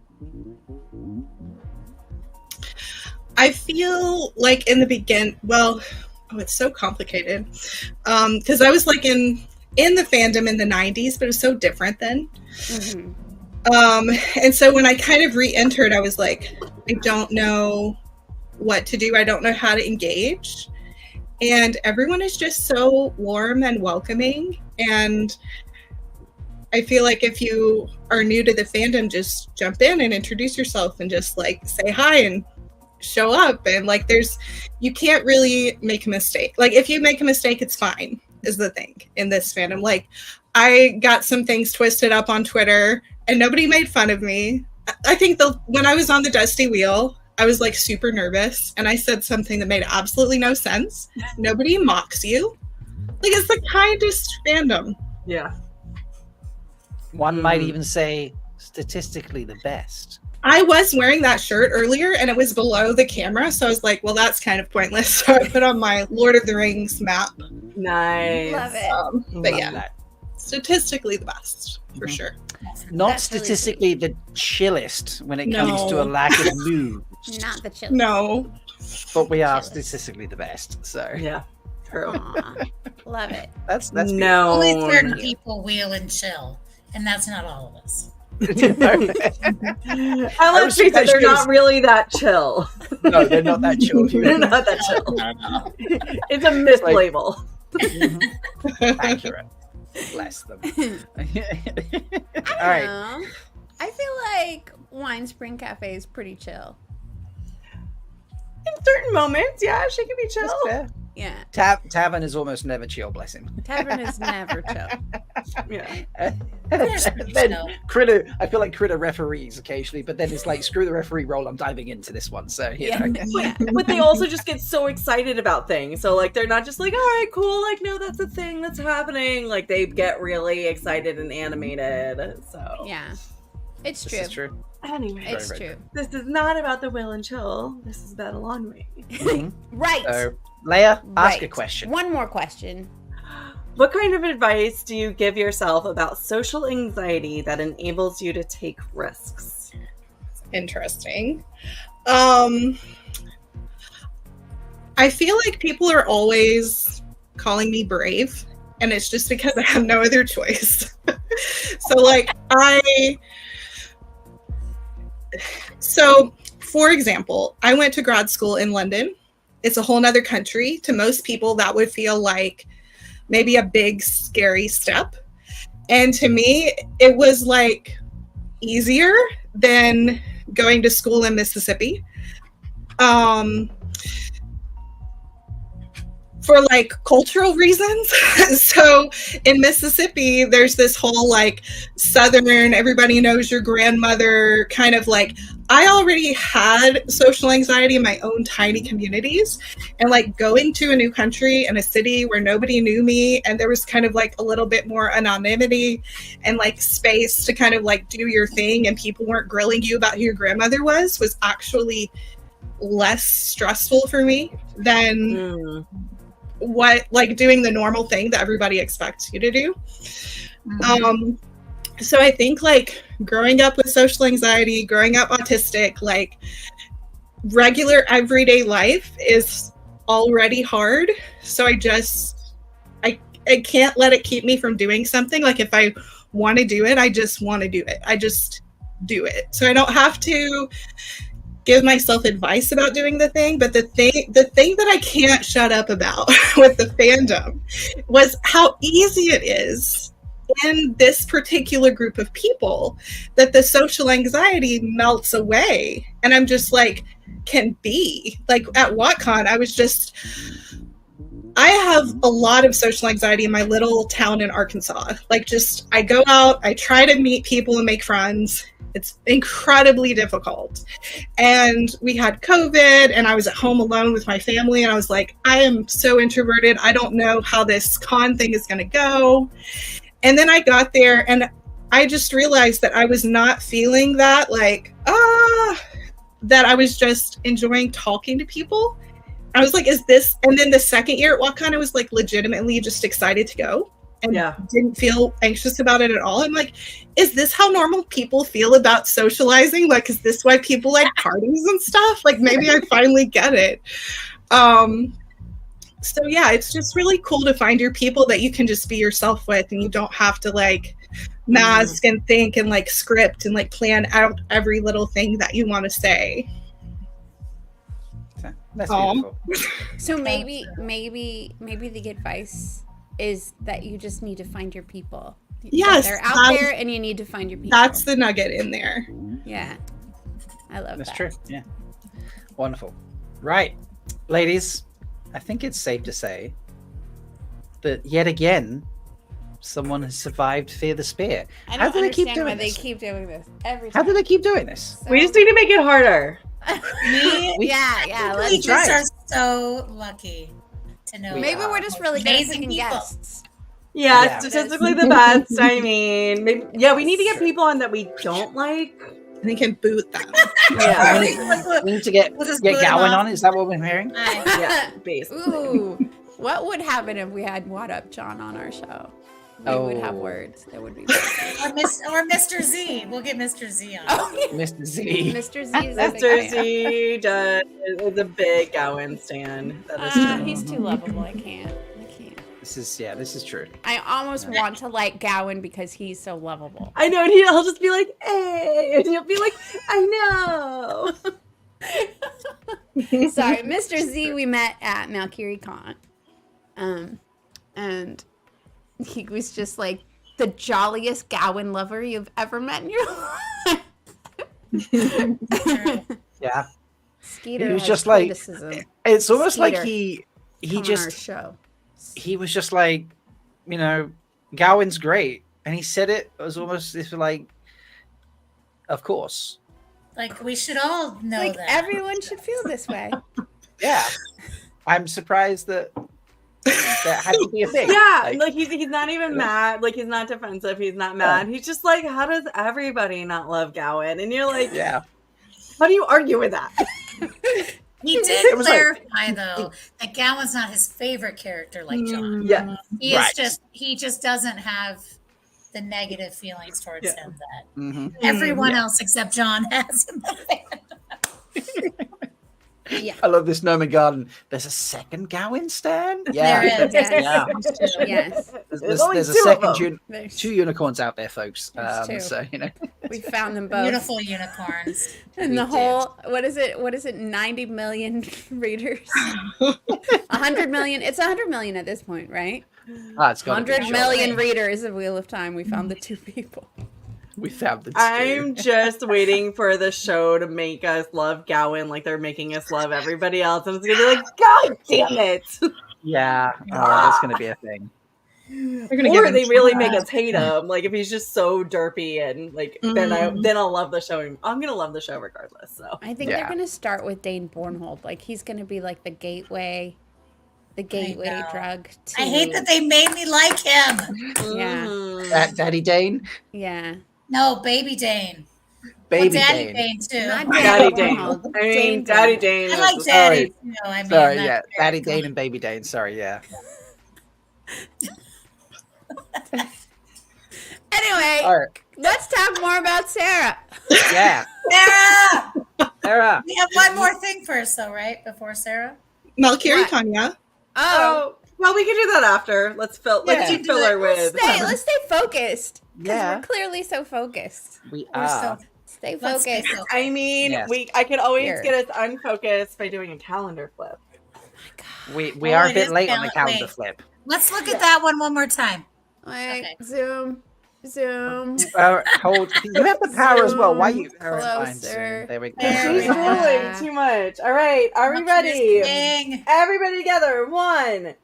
I feel like in the it's so complicated. Because I was like in the fandom in the 90s, but it was so different then. Mm-hmm. And so when I kind of re-entered, I was like, I don't know what to do. I don't know how to engage. And everyone is just so warm and welcoming. And I feel like if you are new to the fandom, just jump in and introduce yourself and just like say hi and show up. And like you can't really make a mistake. Like if you make a mistake, it's fine, is the thing in this fandom. Like I got some things twisted up on Twitter and nobody made fun of me. I think when I was on the Dusty Wheel, I was like super nervous and I said something that made absolutely no sense. Nobody mocks you. Like it's the kindest fandom. Yeah. One might even say statistically the best. I was wearing that shirt earlier and it was below the camera, so I was like, well, that's kind of pointless. So I put on my Lord of the Rings map. Nice. Love it. But Love yeah, that. statistically the best, for sure. Not That's really statistically the chillest when it No. comes to a lack of mood, Not the chill. No. but we are Chillest. statistically the best. So Yeah. True. Aw, love it. that's No. Only certain people wheel and chill, and that's not all of us. beautiful. I like was to thinking say they're she was- not really that chill. No, they're not that chill. They're not that chill. It's a mislabel. Accurate. Bless them. All I right. don't know. I feel like Wine Spring Cafe is pretty chill. In certain moments, yeah, she can be chill. That's fair. Yeah. Tavern is almost never chill, bless him. Tavern is never chill. Yeah. Then Critter, I feel like Critter referees occasionally, but then it's like, screw the referee role, I'm diving into this one. So, you Yeah. know. Yeah. But they also just get so excited about things. So, like, they're not just like, all right, cool. Like, no, that's a thing that's happening. Like, they get really excited and animated. So, Yeah. It's This true. is true. anyway, It's Very, very true. this is not about the will and chill. This is about a long way. Mhm. Right. So, Leia, ask a Right. question. One more question. What kind of advice do you give yourself about social anxiety that enables you to take risks? Interesting. I feel like people are always calling me brave, and it's just because I have no other choice. So for example, I went to grad school in London. It's a whole nother country. To most people, that would feel like maybe a big, scary step. And to me, it was like easier than going to school in Mississippi. For like cultural reasons. So in Mississippi, there's this whole like Southern, everybody knows your grandmother kind of like, I already had social anxiety in my own tiny communities, and like going to a new country and a city where nobody knew me, and there was kind of like a little bit more anonymity and like space to kind of like do your thing, and people weren't grilling you about who your grandmother was actually less stressful for me than what like doing the normal thing that everybody expects you to do. So I think like growing up with social anxiety, growing up autistic, like regular everyday life is already hard. So I can't let it keep me from doing something. Like if I want to do it, I just want to do it. I just do it. So I don't have to give myself advice about doing the thing. But the thing that I can't shut up about with the fandom was how easy it is in this particular group of people that the social anxiety melts away. And I'm just like, can be like at WatCon, I have a lot of social anxiety in my little town in Arkansas. Like just, I go out, I try to meet people and make friends. It's incredibly difficult. And we had COVID and I was at home alone with my family. And I was like, I am so introverted. I don't know how this con thing is going to go. And then I got there and I just realized that I was not feeling that that I was just enjoying talking to people. I was like, is this? And then the second year at WatCon, I was like legitimately just excited to go and didn't feel anxious about it at all. I'm like, is this how normal people feel about socializing? Like, is this why people like parties and stuff? Like maybe I finally get it. So yeah, it's just really cool to find your people that you can just be yourself with, and you don't have to like mask and think and like script and like plan out every little thing that you want to say. That's beautiful. So maybe the advice is that you just need to find your people. Yes, They're out there and you need to find your people. That's the nugget in there. Yeah. I love That's that. true. Yeah. Wonderful. Right. Ladies, I think it's safe to say that yet again, someone has survived Fear the Spear. I How don't do they keep understand doing why they this? keep doing this every How time. do they keep doing this? We just need to make it harder. Yeah, We let's just try. are so lucky to know. Maybe we're just really good at amazing picking people. guests. Yeah, Yeah. statistically the best. I mean, maybe, yeah, we need to get people on that we don't like. And they can boot them. Yeah, We need to get We'll just boot him Gowan off. on. Is that what we're hearing? yeah, basically. Ooh, what would happen if we had What Up John on our show? We would have words. That would be Or Mr. Z. We'll get Mr. Z on. Oh, yeah. Mr. Z. Mr. Z is a big Mr. fan. Z is a big Gowan stan. That is true. He's too lovable. I can't. This is true. I almost want to like Gowan because he's so lovable. I know, and he'll just be like, "Hey," and he'll be like, "I know." Sorry, Mr. Z. We met at Malkier Con, and he was just like the jolliest Gowan lover you've ever met in your life. Yeah. Skeeter He was has just like, criticism. it's almost like Skeeter he on our just show. he was just like, you know, Gowan's great, and he said it as almost if like, of course. Like we should all know Like that. everyone should feel this way. Yeah, I'm surprised that had to be a thing. Yeah, like he's not even mad. Like he's not defensive. He's not mad. He's just like, how does everybody not love Gowan? And you're like, yeah. How do you argue with that? He did clarify though that Gowan's not his favorite character like John. Yeah, He just doesn't have the negative feelings towards him that Mm-hmm. everyone else except John has in the fandom. Yeah. I love this Gnomon Garden. There's a second Gowan stand. Yeah, There is. yeah. Yes. There's only a two of second them. two unicorns out there, folks. There's two. So you know, We found them both. Beautiful unicorns. And We the did. whole, what is it, 90 million readers? 100 million? It's 100 million at this point, right? it's got 100 million readers of Wheel of Time. We found the two people. We found the two. I'm just waiting for the show to make us love Gowan like they're making us love everybody else. And it's gonna be like, God damn it! Yeah, that's gonna be a thing. Or they really make us hate him. Like if he's just so derpy and like then I'll love the show. I'm gonna love the show regardless. So I think they're going to start with Dane Bornhold. Like he's going to be like the gateway drug to... I hate that they made me like him. Yeah. Daddy Dane. Yeah. No, Baby Dane. Baby Daddy Dane. Dane too. Not Daddy Dane. Bornhold. I mean, Dane Daddy Bornhold. Dane. I like is- Daddy too. I mean, Sorry, that yeah, character. Daddy Dane and Baby Dane. Sorry, yeah. Anyway, All right. let's talk more about Sarah. Yeah, Sarah! Sarah. We have one more thing first, though, right? Before Sarah? Malkier What? Tanya. Oh, well, we can do that after. Let's do filler with. let's stay focused. Because Yeah. we're clearly so focused. We We're are. so Stay let's stay focused. focused. I mean, Yes. I could always Here. get us unfocused by doing a calendar flip. We Oh, are a it bit is late on the calendar- calendar wait. flip. Let's look at that one more time. Like, Okay. zoom. Hold. You have the power as well. Why you? Zoom All right, fine, closer. zoom. There we go. There She's we go. doing too much. All right, are we ready? Dang. Everybody together. 1,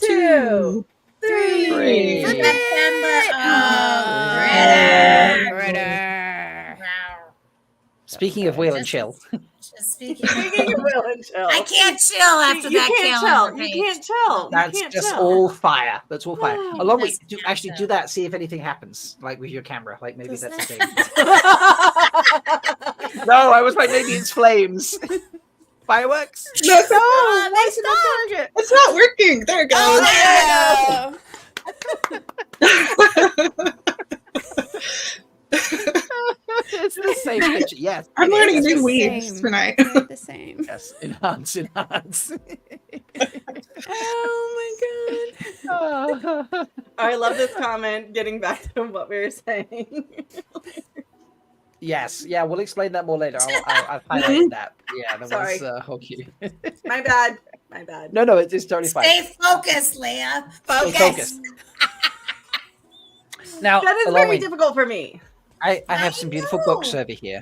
2, 3. Three. September. Yeah. Ritter. Wow. Speaking of wheel and chill, Just speaking. Speaking of Will and Chill. I can't chill after you that can't calendar chill. page. You can't chill. that's you can't just chill. all fire. That's all fire. Oh, Along that's with actually do that. See if anything happens, like with your camera. Like maybe Does that's a that- thing. No, I was like maybe it's flames. Fireworks. No, it's not. Why is it not doing it? It's not working. There it goes. Oh, It's the same picture. Yes. I'm it learning is. new the weaves same. tonight. They're the same. Yes. Enhance. Oh my god. I love this comment. Getting back to what we were saying. Yes. Yeah. We'll explain that more later. I've highlighted that. Yeah. That Sorry. was okay. My bad. My bad. No, it's totally fine. Stay focused, Leah. Stay focused. Now, That is along very with- difficult for me. I have some beautiful books know. over here.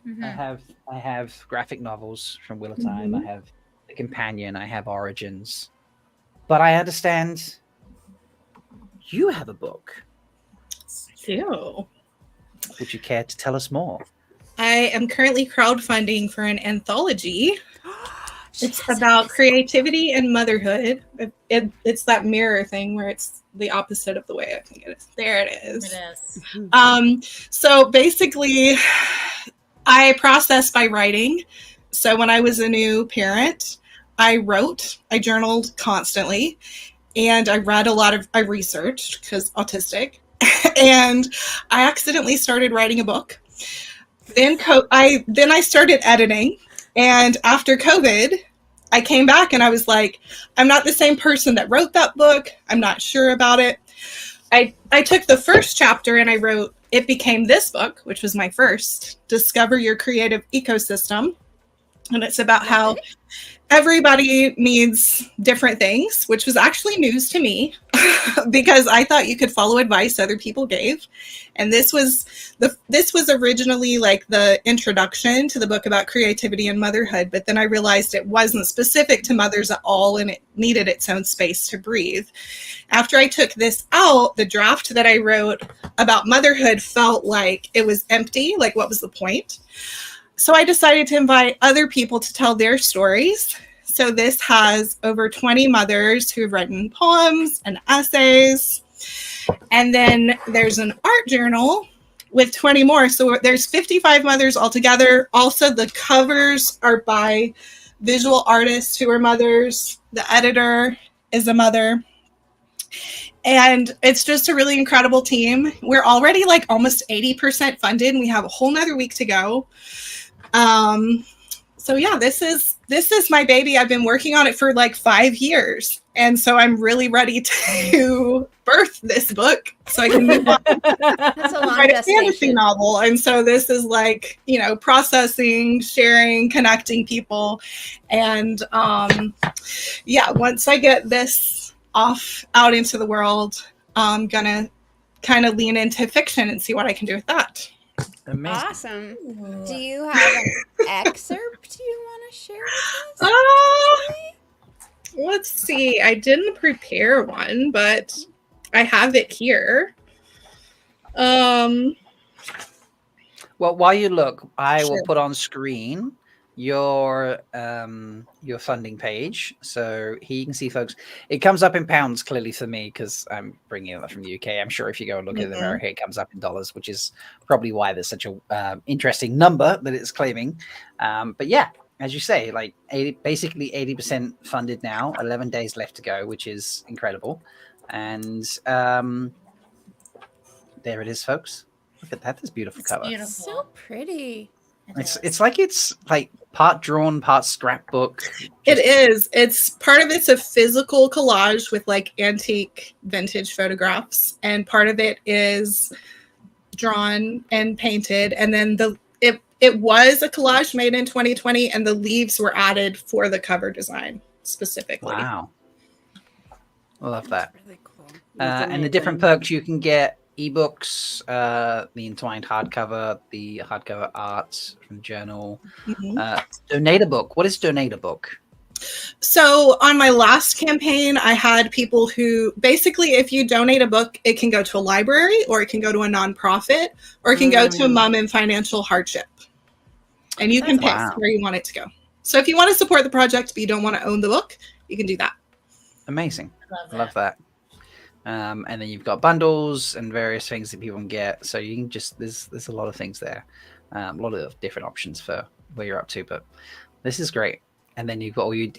Mhm. I have graphic novels from Wheel of Time. I have The Companion. I have Origins. But I understand you have a book. Ew. Would you care to tell us more? I am currently crowdfunding for an anthology. It's about creativity and motherhood. It's that mirror thing where it's the opposite of the way I think it is. There it is. It is. So basically, I process by writing. So when I was a new parent, I journaled constantly, and I researched because autistic, and I accidentally started writing a book. Then I started editing, and after COVID, I came back and I was like, I'm not the same person that wrote that book. I'm not sure about it. I took the first chapter and I wrote, it became this book, which was my first, Discover Your Creative Ecosystem. And it's about how everybody needs different things, which was actually news to me because I thought you could follow advice other people gave. And this was originally like the introduction to the book about creativity and motherhood. But then I realized it wasn't specific to mothers at all, and it needed its own space to breathe. After I took this out, the draft that I wrote about motherhood felt like it was empty. Like, what was the point? So I decided to invite other people to tell their stories. So this has over 20 mothers who've written poems and essays. And then there's an art journal with 20 more. So there's 55 mothers altogether. Also, the covers are by visual artists who are mothers. The editor is a mother. And it's just a really incredible team. We're already like almost 80% funded, and we have a whole nother week to go. So yeah, this is my baby. I've been working on it for like 5 years. And so I'm really ready to birth this book so I can move on. That's a long write a fantasy gestation. novel. And so this is like, processing, sharing, connecting people. And yeah, once I get this out into the world, I'm gonna kind of lean into fiction and see what I can do with that. Amazing. Awesome. Do you have an excerpt you want to share with us? Let's see. I didn't prepare one, but I have it here. Well, while you look, I will Sure. put on screen your funding page, so here you can see, folks. It comes up in pounds clearly for me because I'm bringing it from the UK. I'm sure if you go and look at America, it comes up in dollars, which is probably why there's such a interesting number that it's claiming. But yeah, as you say, like basically 80% funded now, 11 days left to go, which is incredible. And there it is, folks. Look at that. This beautiful cover. Beautiful. So pretty. It's like it's like part drawn, part scrapbook. It is. It's a physical collage with like antique vintage photographs, and part of it is drawn and painted. And then it was a collage made in 2020, and the leaves were added for the cover design specifically. Wow. I love that. Really cool. And the different perks you can get: ebooks, the entwined hardcover, the hardcover art from the journal, donate a book. What is donate a book? So on my last campaign, I had people who basically, if you donate a book, it can go to a library, or it can go to a nonprofit, or it can go to a mom in financial hardship. And you can pick where you want it to go. So if you want to support the project, but you don't want to own the book, you can do that. Amazing. Love that. And then you've got bundles and various things that people can get. So you can just, there's a lot of things there. A lot of different options for where you're up to, but this is great. And then you've got all you,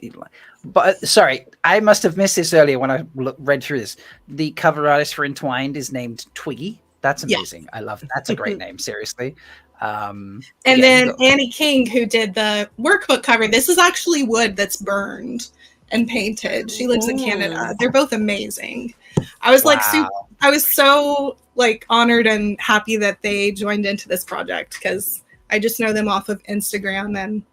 but sorry, I must have missed this earlier when I read through this. The cover artist for Entwined is named Twiggy. That's amazing. I love it. That's a great name. Seriously. And then Annie King, who did the workbook cover, this is actually wood that's burned and painted. She lives in Canada. They're both amazing. I was I was so like honored and happy that they joined into this project because I just know them off of Instagram, and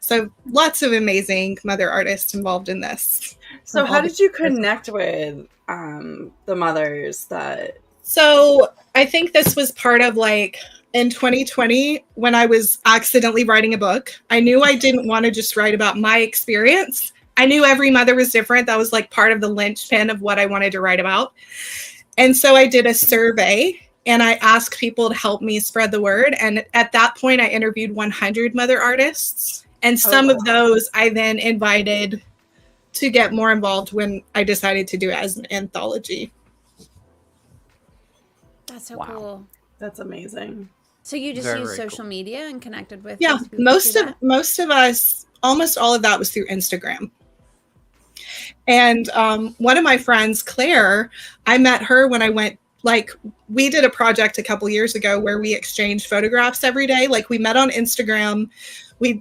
so lots of amazing mother artists involved in this. So how did you connect with the mothers that? So I think this was part of like in 2020 when I was accidentally writing a book. I knew I didn't want to just write about my experience. I knew every mother was different. That was like part of the linchpin of what I wanted to write about. And so I did a survey and I asked people to help me spread the word. And at that point, I interviewed 100 mother artists. And some of those I then invited to get more involved when I decided to do it as an anthology. That's so Wow. cool. That's amazing. So you just Very, use very social media and connected with Yeah, those people most through of that? us, almost all of that was through Instagram. And one of my friends, Claire, I met her when I went, like, we did a project a couple years ago where we exchanged photographs every day. Like, we met on Instagram. We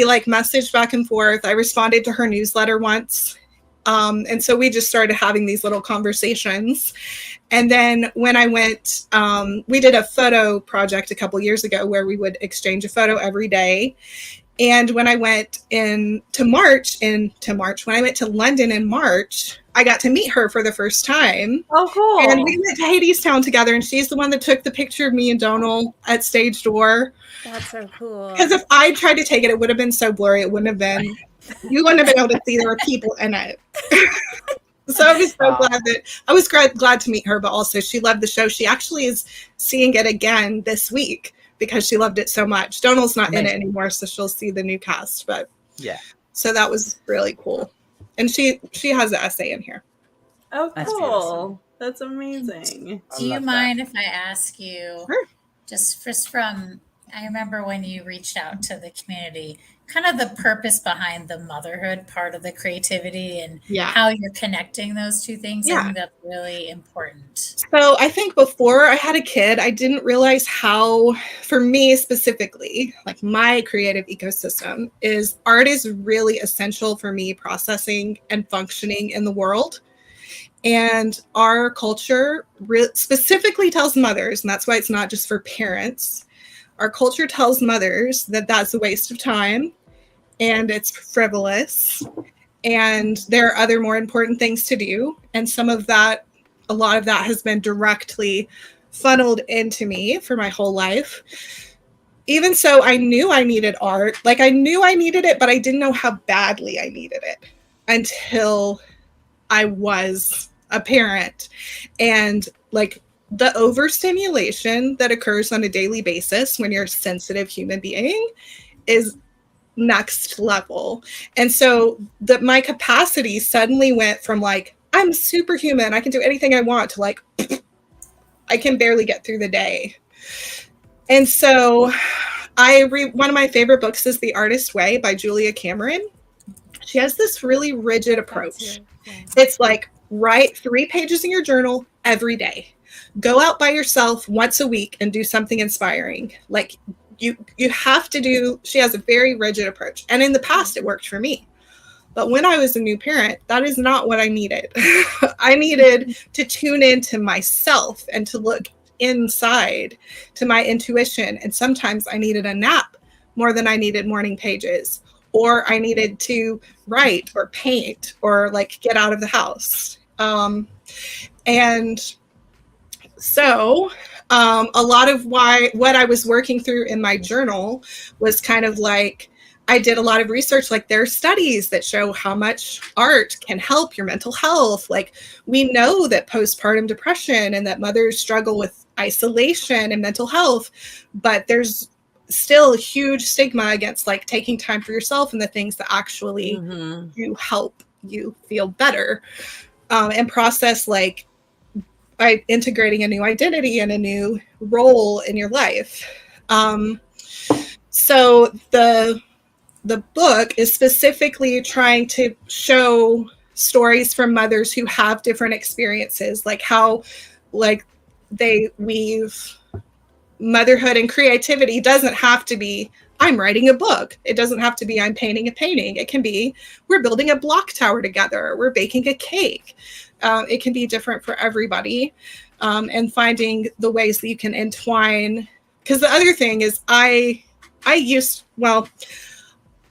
like messaged back and forth. I responded to her newsletter once. And so we just started having these little conversations. And then when I went, we did a photo project a couple years ago where we would exchange a photo every day. And when I went when I went to London in March, I got to meet her for the first time. Oh, cool. And we went to Hadestown together, and she's the one that took the picture of me and Donal at stage door. That's so cool. Because if I tried to take it, it would have been so blurry. It wouldn't have been, you wouldn't have been able to see there were people in it. So I was so glad to meet her, but also she loved the show. She actually is seeing it again this week because she loved it so much. Donal's not in it anymore, so she'll see the new cast. But yeah, so that was really cool. And she has an essay in here. Oh, That's cool. That's amazing. Do you mind if I ask you, Sure. just from, I remember when you reached out to the community, kind of the purpose behind the motherhood part of the creativity and how you're connecting those two things? I think that's really important. So I think before I had a kid, I didn't realize how, for me specifically, like my creative ecosystem is art is really essential for me processing and functioning in the world. And our culture specifically tells mothers, and that's why it's not just for parents. Our culture tells mothers that that's a waste of time and it's frivolous and there are other more important things to do. And a lot of that has been directly funneled into me for my whole life. Even so, I knew I needed art. Like, I knew I needed it, but I didn't know how badly I needed it until I was a parent. And like, the overstimulation that occurs on a daily basis when you're a sensitive human being is next level. And so my capacity suddenly went from like, I'm superhuman, I can do anything I want, to like, I can barely get through the day. And so one of my favorite books is The Artist Way by Julia Cameron. She has this really rigid approach. It's like, write 3 pages in your journal every day. Go out by yourself once a week and do something inspiring. Like, you have to do, she has a very rigid approach. And in the past, it worked for me. But when I was a new parent, that is not what I needed. I needed to tune into myself and to look inside to my intuition. And sometimes I needed a nap more than I needed morning pages. Or I needed to write or paint or like get out of the house. And so a lot of what I was working through in my journal was kind of like, I did a lot of research. Like, there are studies that show how much art can help your mental health. Like, we know that postpartum depression and that mothers struggle with isolation and mental health, but there's still a huge stigma against like taking time for yourself and the things that actually do help you feel better and process, like, by integrating a new identity and a new role in your life. So the book is specifically trying to show stories from mothers who have different experiences, like how, like, they weave motherhood and creativity. Doesn't have to be, I'm writing a book. It doesn't have to be, I'm painting a painting. It can be, we're building a block tower together. We're baking a cake. It can be different for everybody. And finding the ways that you can entwine. Because the other thing is I've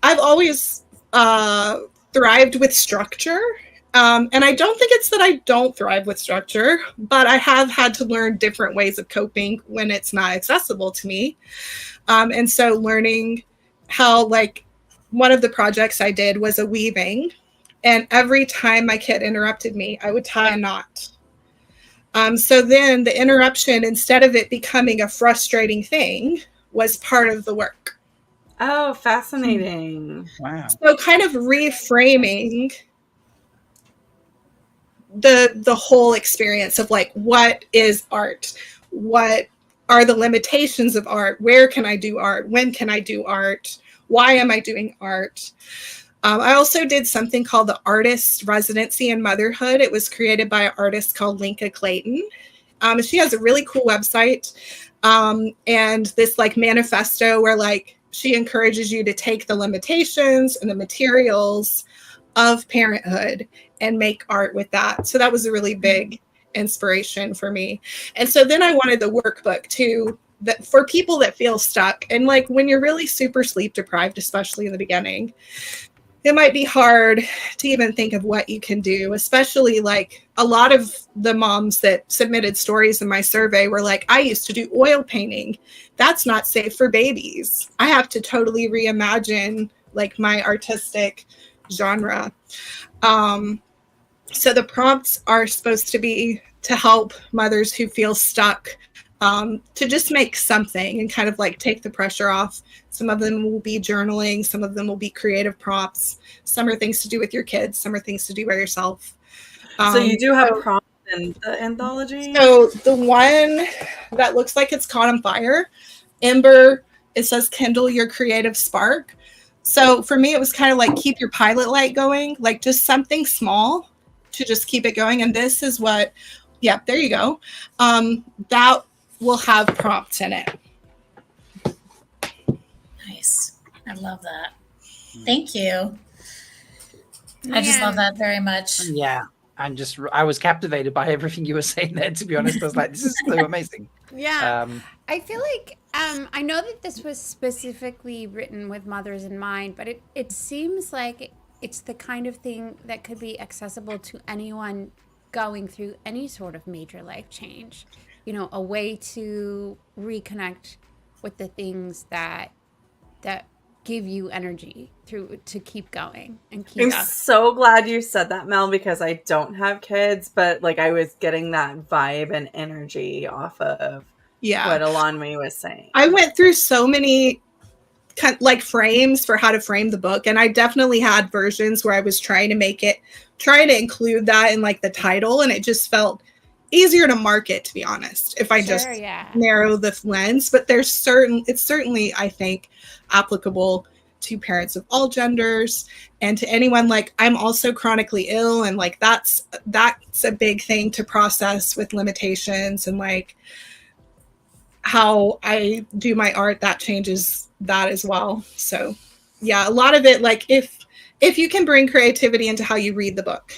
always thrived with structure. And I don't think it's that I don't thrive with structure, but I have had to learn different ways of coping when it's not accessible to me. And so learning how, like, one of the projects I did was a weaving. And every time my kid interrupted me, I would tie a knot. So then the interruption, instead of it becoming a frustrating thing, was part of the work. Oh, fascinating. Wow. So kind of reframing the whole experience of like, what is art? What are the limitations of art? Where can I do art? When can I do art? Why am I doing art? I also did something called the Artist Residency in Motherhood. It was created by an artist called Leigh-A Clayton. She has a really cool website and this like manifesto where like she encourages you to take the limitations and the materials of parenthood and make art with that. So that was a really big inspiration for me. And so then I wanted the workbook too, that for people that feel stuck. And like when you're really super sleep deprived, especially in the beginning, it might be hard to even think of what you can do, especially like a lot of the moms that submitted stories in my survey were like, I used to do oil painting. That's not safe for babies. I have to totally reimagine like my artistic genre. So the prompts are supposed to be to help mothers who feel stuck to just make something and kind of like take the pressure off. Some of them will be journaling. Some of them will be creative prompts. Some are things to do with your kids. Some are things to do by yourself. So you do have prompts in the anthology? So the one that looks like it's caught on fire, Ember, it says kindle your creative spark. So for me, it was kind of like keep your pilot light going, like just something small to just keep it going. And this is what, yeah, there you go. That will have prompts in it. Nice. I love that. Thank you. I just love that very much. Yeah. I was captivated by everything you were saying there, to be honest. I was like, this is so amazing. Yeah. I feel like I know that this was specifically written with mothers in mind, but it seems like it's the kind of thing that could be accessible to anyone going through any sort of major life change. You know, a way to reconnect with the things that give you energy to keep going and keep I'm up. so glad you said that, Mel, because I don't have kids, but like I was getting that vibe and energy off of what Alonmi was saying. I went through so many like frames for how to frame the book, and I definitely had versions where I was trying to include that in like the title, and it just felt easier to market, to be honest, if I just narrow the lens. But it's certainly, I think, applicable to parents of all genders and to anyone. Like I'm also chronically ill, and like that's a big thing to process with limitations, and like how I do my art, that changes that as well. So yeah, a lot of it, like if you can bring creativity into how you read the book,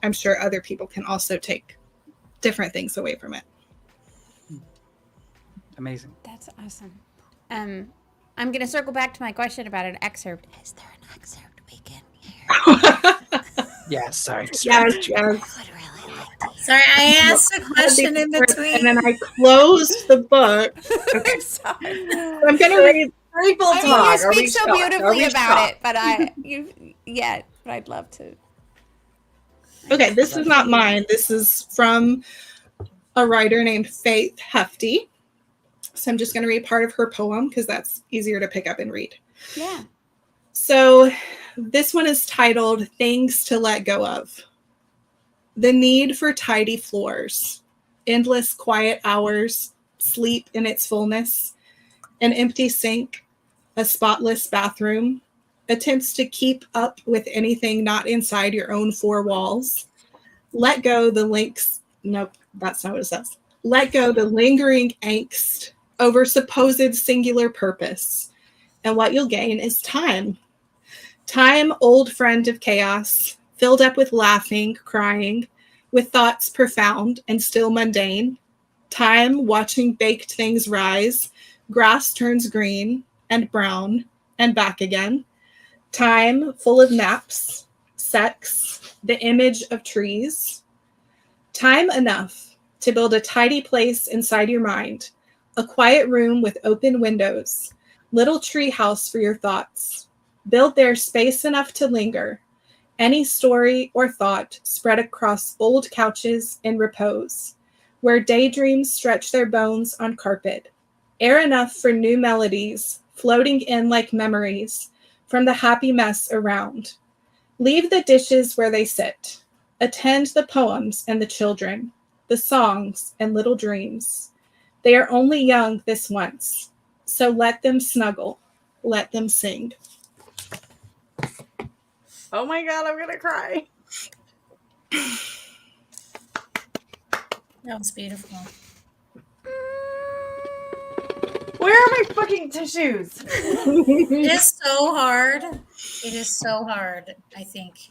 I'm sure other people can also take different things away from it. Amazing. That's awesome. I'm going to circle back to my question about an excerpt. Is there an excerpt we can hear? Yeah, sorry. Yes. Sorry, I asked a question in between. And then I closed the book. Okay. Sorry. I'm going to read. You speak so beautifully about it, but I'd love to. Okay, this is not mine. This is from a writer named Faith Hefty. So I'm just going to read part of her poem because that's easier to pick up and read. Yeah. So this one is titled Things to Let Go Of. The need for tidy floors, endless quiet hours, sleep in its fullness, an empty sink, a spotless bathroom, attempts to keep up with anything not inside your own four walls. Let go the links. Nope, that's not what it says. Let go the lingering angst over supposed singular purpose. And what you'll gain is time. Time, old friend of chaos, filled up with laughing, crying, with thoughts profound and still mundane. Time, watching baked things rise, grass turns green and brown and back again. Time, full of naps, sex, the image of trees. Time enough to build a tidy place inside your mind, a quiet room with open windows, little tree house for your thoughts. Build there space enough to linger, any story or thought spread across old couches in repose, where daydreams stretch their bones on carpet. Air enough for new melodies, floating in like memories from the happy mess around. Leave the dishes where they sit. Attend the poems and the children, the songs and little dreams. They are only young this once, so let them snuggle, let them sing. Oh my God, I'm gonna cry. That was beautiful. Where are my fucking tissues? It is so hard. It is so hard. I think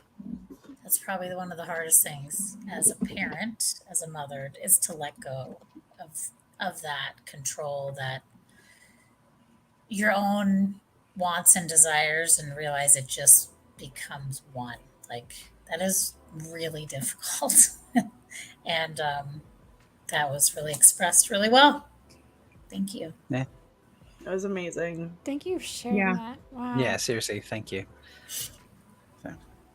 that's probably one of the hardest things as a parent, as a mother, is to let go of that control, that your own wants and desires, and realize it just becomes one. Like, that is really difficult. And that was really expressed really well. Thank you. That was amazing. Thank you for sharing Yeah. that. Wow. Yeah, seriously, thank you.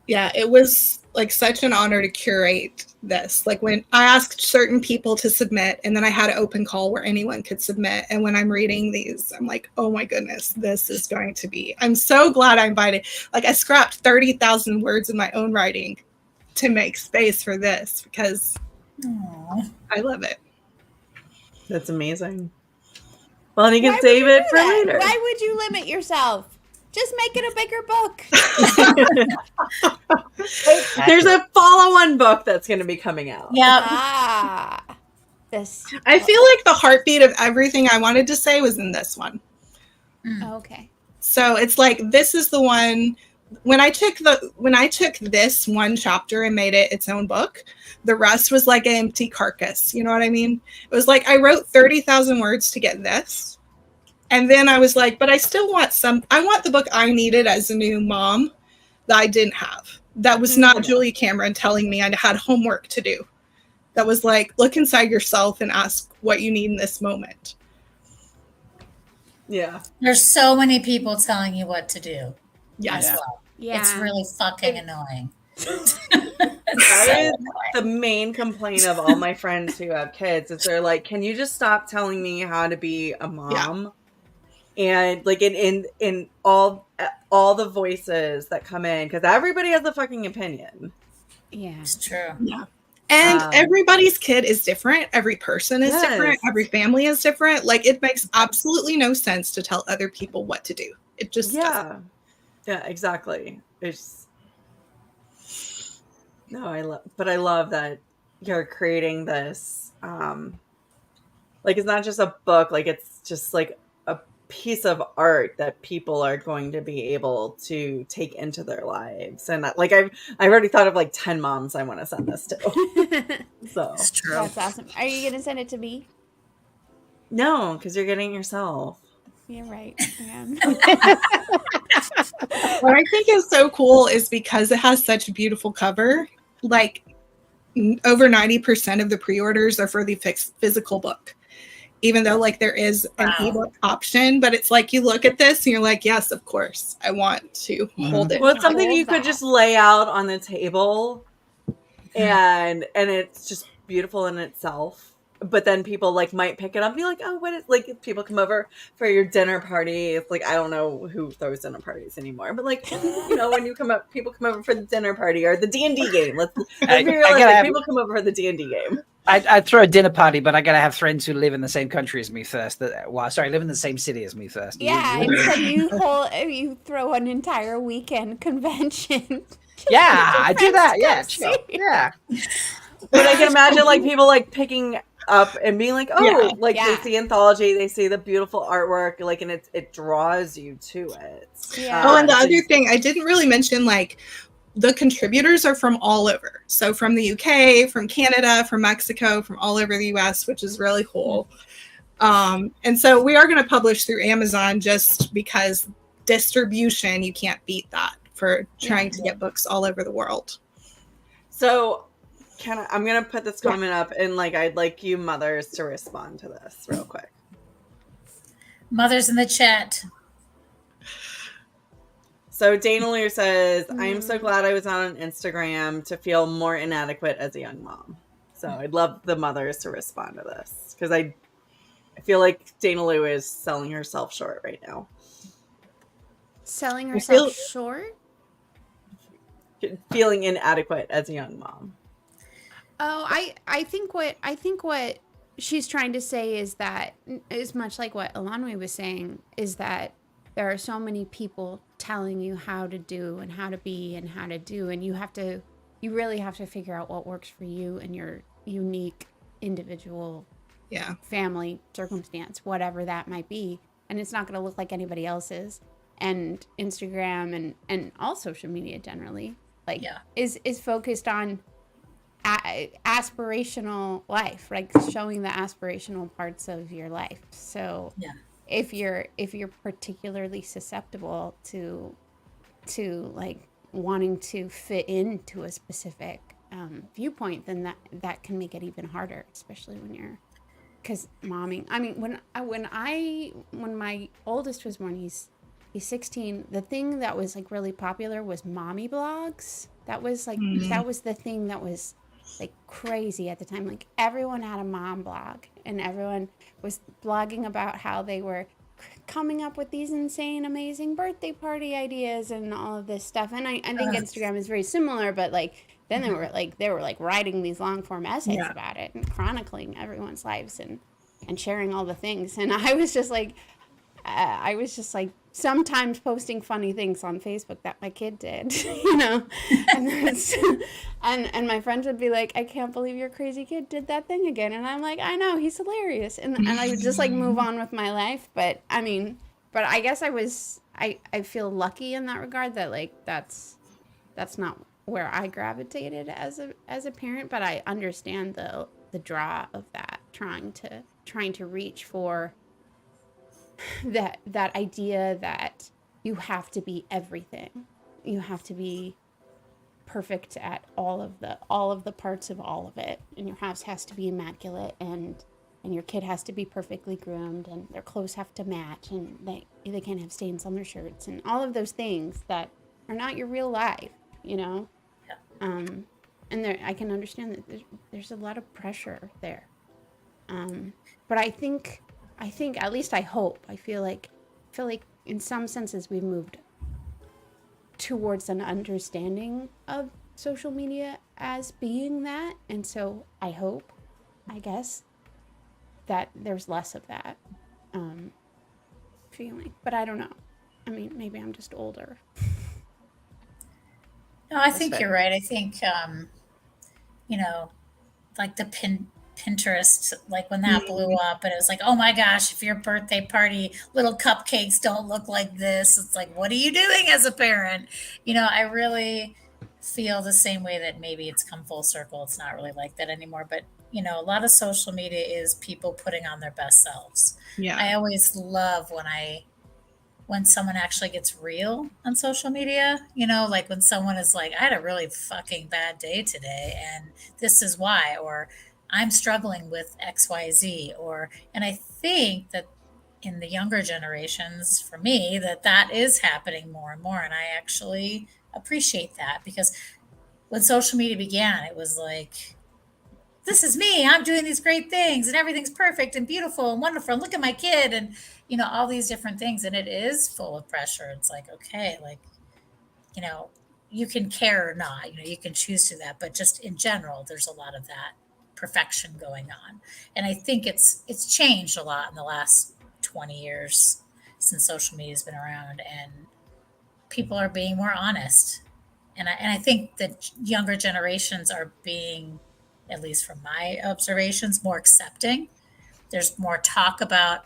Yeah, it was like such an honor to curate this. Like when I asked certain people to submit, and then I had an open call where anyone could submit. And when I'm reading these, I'm like, oh my goodness, this is going to be. I'm so glad I invited. Like I scrapped 30,000 words in my own writing to make space for this because I love it. That's amazing. Well, and you can Why would save you it do for that? later. Why would you limit yourself? Just make it a bigger book. There's a follow-on book that's going to be coming out. Yeah. Ah. This. I feel like the heartbeat of everything I wanted to say was in this one. Okay. So it's like this is the one when I took this one chapter and made it its own book, the rest was like an empty carcass. You know what I mean? It was like I wrote 30,000 words to get this. And then I was like, but I still want I want the book I needed as a new mom that I didn't have. That was not Julie Cameron telling me I had homework to do. That was like, look inside yourself and ask what you need in this moment. Yeah. There's so many people telling you what to do. Yes. As well. Yeah. It's really fucking annoying. That is the main complaint of all my friends who have kids is they're like, can you just stop telling me how to be a mom? Yeah. And like in all the voices that come in, because everybody has a fucking opinion. Yeah, it's true. Yeah. And everybody's kid is different. Every person is different. Every family is different. Like it makes absolutely no sense to tell other people what to do. It just doesn't. Yeah, exactly. It's I love that you're creating this. Like it's not just a book. Like it's just like a piece of art that people are going to be able to take into their lives. And like I've already thought of like 10 moms I want to send this to. So it's true. That's awesome. Are you gonna send it to me? No, because you're getting it yourself. You're right. I am. What I think is so cool is because it has such a beautiful cover. Like over 90% of the pre-orders are for the physical book. Even though like there is an ebook option, but it's like you look at this and you're like, yes, of course, I want to hold it. Well, it's something you could just lay out on the table, and it's just beautiful in itself. But then people like might pick it up and be like, oh, what is like if people come over for your dinner party? It's like I don't know who throws dinner parties anymore, but like when you come up, people come over for the dinner party or the D&D game. Let's be realistic. People come over for the D&D game. I'd throw a dinner party, but I gotta have friends who live in the same country as me first. Live in the same city as me first. Yeah, and so you throw an entire weekend convention. Yeah, I do that. Yeah, chill. Yeah. But I can imagine like people like picking up and being like, they see Anthology, they see the beautiful artwork, like, and it draws you to it. Yeah. And the other thing I didn't really mention, like, the contributors are from all over. So from the UK, from Canada, from Mexico, from all over the US, which is really cool. And so we are going to publish through Amazon just because distribution, you can't beat that for trying to get books all over the world. So I'm going to put this comment up and like, I'd like you mothers to respond to this real quick. Mothers in the chat. So Dana Lear says, I am so glad I was on Instagram to feel more inadequate as a young mom. So I'd love the mothers to respond to this because I feel like Dana Lou is selling herself short right now. Selling I herself short? feeling inadequate as a young mom. Oh, I think what she's trying to say is that, is much like what Elanwe was saying, is that there are so many people telling you how to do and how to be and how to do, and you really have to figure out what works for you and your unique individual family circumstance, whatever that might be. And it's not going to look like anybody else's. And Instagram and all social media generally, like, is focused on aspirational life, like showing the aspirational parts of your life. So if you're particularly susceptible to like wanting to fit into a specific viewpoint, then that can make it even harder, especially when you're, because momming, I mean, when my oldest was born, he's 16, the thing that was like really popular was mommy blogs. That was like that was the thing that was like crazy at the time. Like everyone had a mom blog, and everyone was blogging about how they were coming up with these insane, amazing birthday party ideas and all of this stuff. And I think Instagram is very similar, but like then they were writing these long form essays about it and chronicling everyone's lives and sharing all the things. And I was just like sometimes posting funny things on Facebook that my kid did, you know, and my friends would be like, I can't believe your crazy kid did that thing again. And I'm like, I know, he's hilarious. And I would just like move on with my life. But I mean, I guess I feel lucky in that regard, that like, that's not where I gravitated as a parent, but I understand the draw of that, trying to reach for that idea that you have to be everything. You have to be perfect at all of the parts of all of it, and your house has to be immaculate, and your kid has to be perfectly groomed, and their clothes have to match, and they can't have stains on their shirts, and all of those things that are not your real life, you know. And I can understand that there's a lot of pressure there, but I think, at least I hope, I feel like in some senses we've moved towards an understanding of social media as being that. And so I hope, I guess, that there's less of that feeling. But I don't know. I mean, maybe I'm just older. No, I think you're right. I think, you know, like the Pinterest, like when that blew up, and it was like, oh my gosh, if your birthday party little cupcakes don't look like this, it's like, what are you doing as a parent? You know, I really feel the same way, that maybe it's come full circle. It's not really like that anymore. But, you know, a lot of social media is people putting on their best selves. Yeah. I always love when someone actually gets real on social media, you know, like when someone is like, I had a really fucking bad day today, and this is why, or I'm struggling with XYZ, and I think that in the younger generations, for me, that is happening more and more. And I actually appreciate that, because when social media began, it was like, this is me, I'm doing these great things and everything's perfect and beautiful and wonderful, and look at my kid, and, you know, all these different things. And it is full of pressure. It's like, okay, like, you know, you can care or not, you know, you can choose to do that, but just in general, there's a lot of that perfection going on. And I think it's changed a lot in the last 20 years since social media has been around, and people are being more honest. And I think that younger generations are being, at least from my observations, more accepting. There's more talk about,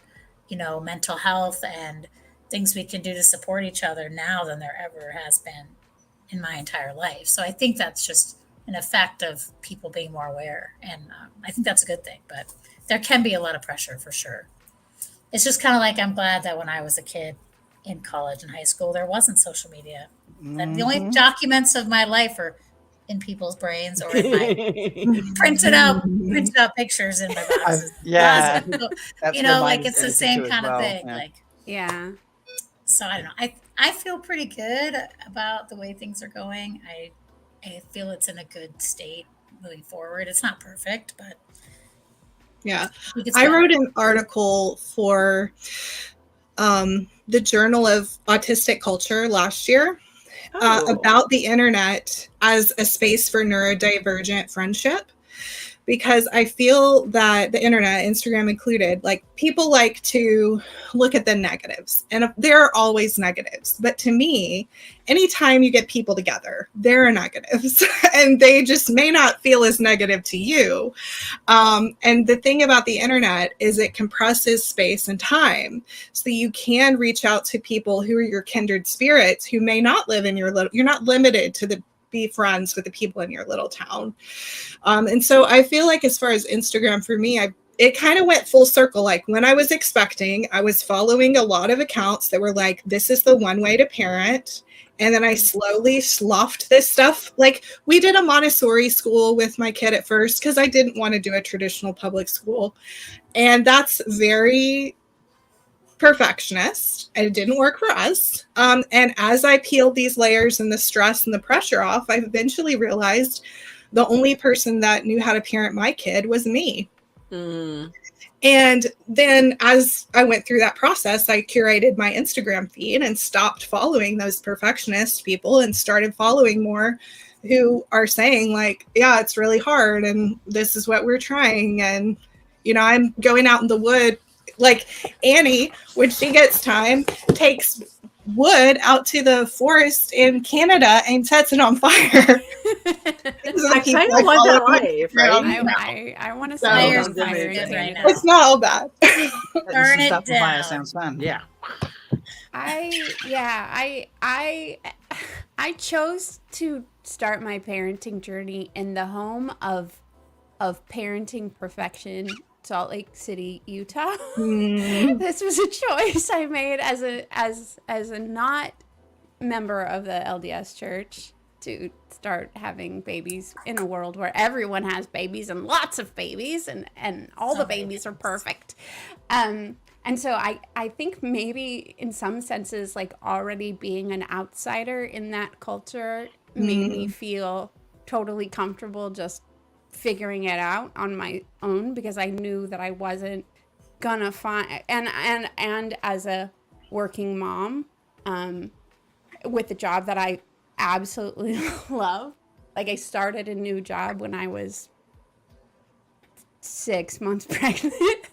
you know, mental health and things we can do to support each other now than there ever has been in my entire life. So I think that's just an effect of people being more aware. And I think that's a good thing, but there can be a lot of pressure for sure. It's just kind of like, I'm glad that when I was a kid in college and high school, there wasn't social media. That the only documents of my life are in people's brains or in my printed out pictures in my boxes. Yeah. So, That's you know, what mine like it's the is same too as kind of well, thing. yeah. Like, Yeah. so I don't know. I feel pretty good about the way things are going. I feel it's in a good state moving forward. It's not perfect, but Yeah. I think it's I better. wrote an article for the Journal of Autistic Culture last year about the internet as a space for neurodivergent friendship. Because I feel that the internet, Instagram included, like people like to look at the negatives, and there are always negatives. But to me, anytime you get people together, there are negatives, and they just may not feel as negative to you. And the thing about the internet is it compresses space and time, so you can reach out to people who are your kindred spirits who may not live in your little. You're not limited to be friends with the people in your little town. And so I feel like as far as Instagram for me, it kind of went full circle. Like when I was expecting, I was following a lot of accounts that were like, this is the one way to parent. And then I slowly sloughed this stuff. Like we did a Montessori school with my kid at first because I didn't want to do a traditional public school. And that's very perfectionist, and it didn't work for us. And as I peeled these layers and the stress and the pressure off, I eventually realized the only person that knew how to parent my kid was me. And then as I went through that process, I curated my Instagram feed and stopped following those perfectionist people and started following more who are saying like, yeah, it's really hard and this is what we're trying. And, you know, I'm going out in the wood. Like Annie, when she gets time, takes wood out to the forest in Canada and sets it on fire. I kind of want that life, right? I want to see it on fire. It's not all bad. Burn it Stuff on fire down. sounds fun. Yeah. I chose to start my parenting journey in the home of parenting perfection, Salt Lake City, Utah. This was a choice I made as a not member of the LDS church to start having babies in a world where everyone has babies and lots of babies and all the babies are perfect. And so I think maybe in some senses, like already being an outsider in that culture made me feel totally comfortable just figuring it out on my own, because I knew that I wasn't gonna find, and as a working mom, with a job that I absolutely love, like I started a new job when I was 6 months pregnant,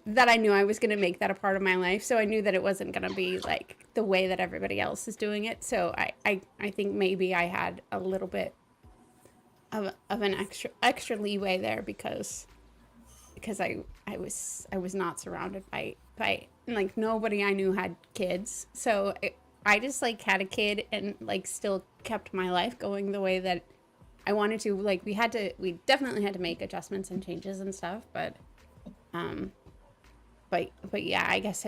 that I knew I was gonna make that a part of my life. So I knew that it wasn't gonna be like the way that everybody else is doing it. So I think maybe I had a little bit of an extra leeway there because I was not surrounded by like nobody I knew had kids. So I just like had a kid and like still kept my life going the way that I wanted to. Like we definitely had to make adjustments and changes and stuff, but yeah, I guess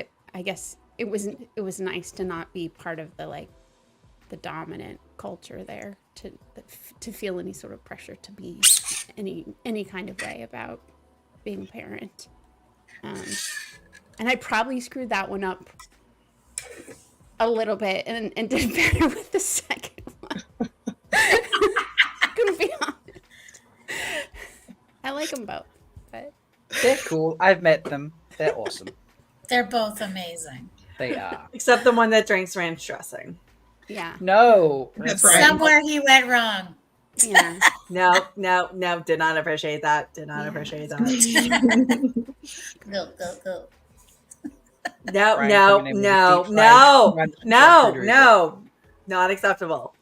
it was nice to not be part of the dominant culture there, to feel any sort of pressure to be any kind of way about being a parent. And I probably screwed that one up a little bit and did better with the second one. Gonna be honest. I like them both, but They're cool. I've met them. They're awesome. They're both amazing. They are. Except the one that drinks ranch dressing. yeah. No. That's right. Somewhere he went wrong. Yeah. No. Did not appreciate that. Appreciate that. Go. No. Not acceptable.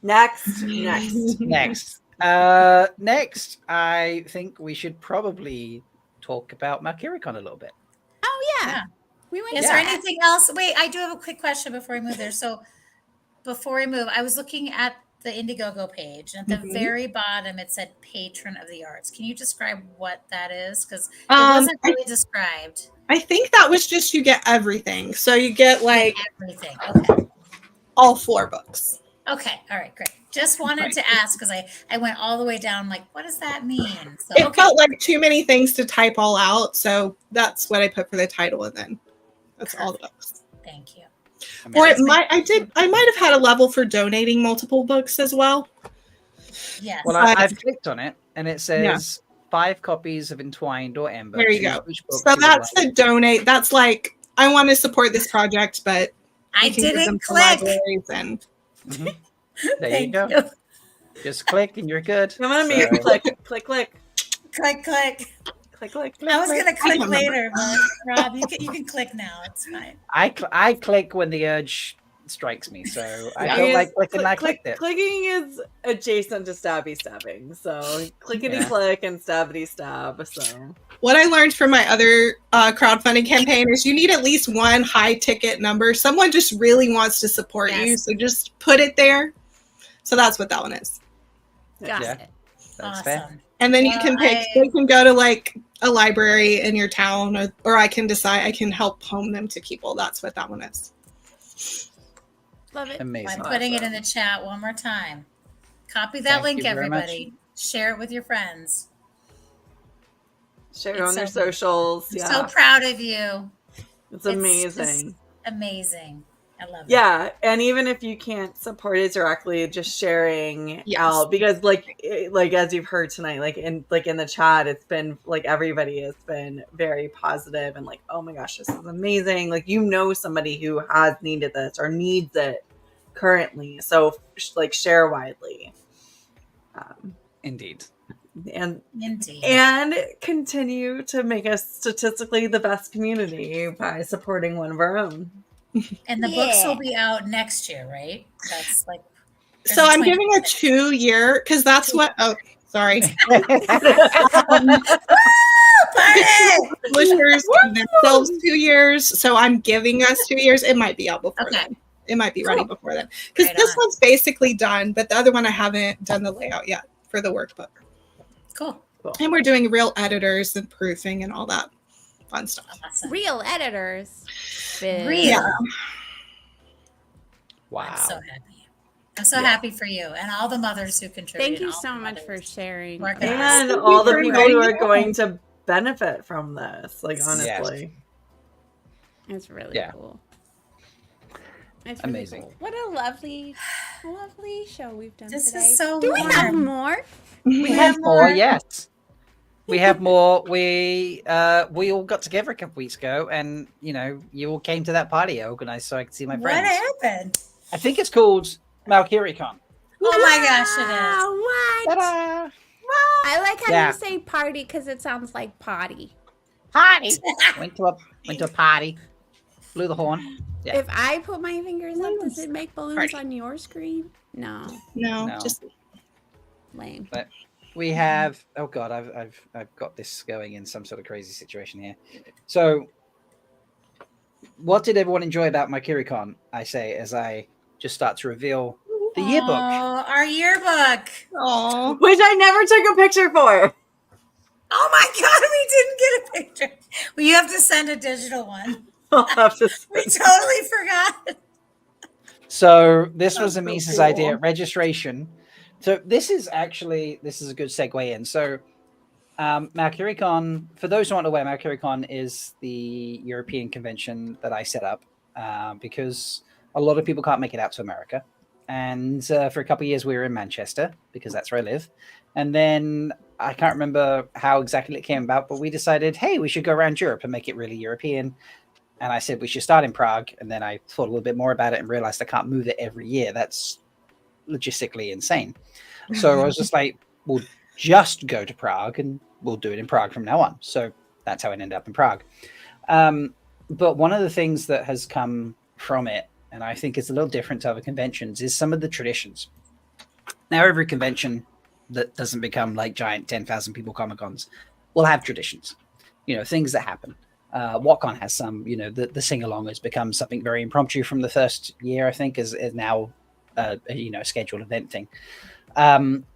Next. Next, I think we should probably talk about Malkier a little bit. Oh yeah. Yeah. We went. Is there anything else? Wait, I do have a quick question before we move there. So before we move, I was looking at the Indiegogo page, and at the very bottom it said patron of the arts. Can you describe what that is? Because it wasn't really described. I think that was just you get everything. So you get like Everything. Okay. all 4 books. Okay. All right. Great. Just wanted to ask because I went all the way down. Like, what does that mean? So It felt like too many things to type all out. So that's what I put for the title, and then that's all the books. Thank you. Or I might have had a level for donating multiple books as well. Yes. Well, I've clicked on it, and it says 5 copies of Entwined or Ember. There you Choose go. which book So you would that's like. the donate. That's like, I want to support this project, but I you can give them didn't to click. libraries and Mhm. There Thank you go. you. Just click and you're good. I'm gonna make So- click, click, click, Click, click. click, click. I was gonna click remember. later, but Rob, you can click now. It's fine. I click when the urge strikes me. So I Yeah. felt Yes, like clicking. I click- clicked it. Clicking is adjacent to stabbing. So clickety Yeah. click and stabbity stab. So what I learned from my other crowdfunding campaign is you need at least one high ticket number. Someone just really wants to support you, Yes. so just put it there. So that's what that one is. Got Yeah. it. That's fair. Awesome. And then you Well, can pick, they can go to like a library in your town, or I can decide I can help home them to people. That's what that one is. Love it. Amazing. I'm putting it in the chat one more time. Copy that Thank link, you very much. everybody. Share it with your friends. share it It's on their so- socials. I'm Yeah, so proud of you. it's just amazing. amazing. I love it. Yeah, and even if you can't support it directly, just sharing Yes. out, because like as you've heard tonight, like in the chat, it's been like everybody has been very positive and like, oh my gosh, this is amazing. Like, you know, somebody who has needed this or needs it currently, so like share widely, Indeed. and Indeed. continue to make us statistically the best community by supporting one of our own. And the books Yeah. will be out next year, right? That's like. there's So a I'm giving a 26. 2-year because that's what. Oh, sorry. Party! Publishers give themselves 2 years, so I'm giving us 2 years. It might be out before Okay. then. It might be ready Cool. before then because Right this on. one's basically done, but the other one I haven't done the layout yet for the workbook. Cool. And we're doing real editors and proofing and all that fun stuff. Awesome. Real editors. Real. Yeah. Wow. I'm so happy. I'm so happy for you and all the mothers who contribute. Thank you all so the much for mothers. sharing. Work this. it And Thank all you the for people who inviting are me. going to benefit from this, like, honestly. It's really Yeah. cool. It's really Amazing. cool. What a lovely show we've done This today. is so Do we have warm. more? We have more, yes. We have more. We all got together a couple weeks ago, and you all came to that party I organized so I could see my What friends. happened? I think it's called Malkier-Con. Oh my gosh, it What? Ta-da! I like how Yeah. you say party because it sounds like potty. Party. is. went to a party. Blew the horn. Yeah. If I put my fingers up, does it make balloons Party. on your screen? No. No, No. just Lame. We have. Oh God, I've got this going in some sort of crazy situation here. So, what did everyone enjoy about Malkier-Con? I say as I just start to reveal the yearbook. Oh, our yearbook. oh. Which I never took a picture for. Oh my God, we didn't get a picture. Well, you have to send a digital one. I'll have to We totally forgot. So this was That's so Amisa's cool. idea, registration. So this is a good segue in. So Malkier-Con, for those who aren't aware, Malkier-Con is the European convention that I set up because a lot of people can't make it out to America. And for a couple of years, we were in Manchester because that's where I live. And then I can't remember how exactly it came about, but we decided, hey, we should go around Europe and make it really European. And I said we should start in Prague. And then I thought a little bit more about it and realized I can't move it every year. That's logistically insane. So I was just like, we'll just go to Prague and we'll do it in Prague from now on. So that's how it ended up in Prague. But one of the things that has come from it, and I think is a little different to other conventions, is some of the traditions. Now, every convention that doesn't become like giant 10,000 people Comic-Cons will have traditions, things that happen. WhatCon has some, the sing-along has become something very impromptu from the first year, I think, is now, a scheduled event thing.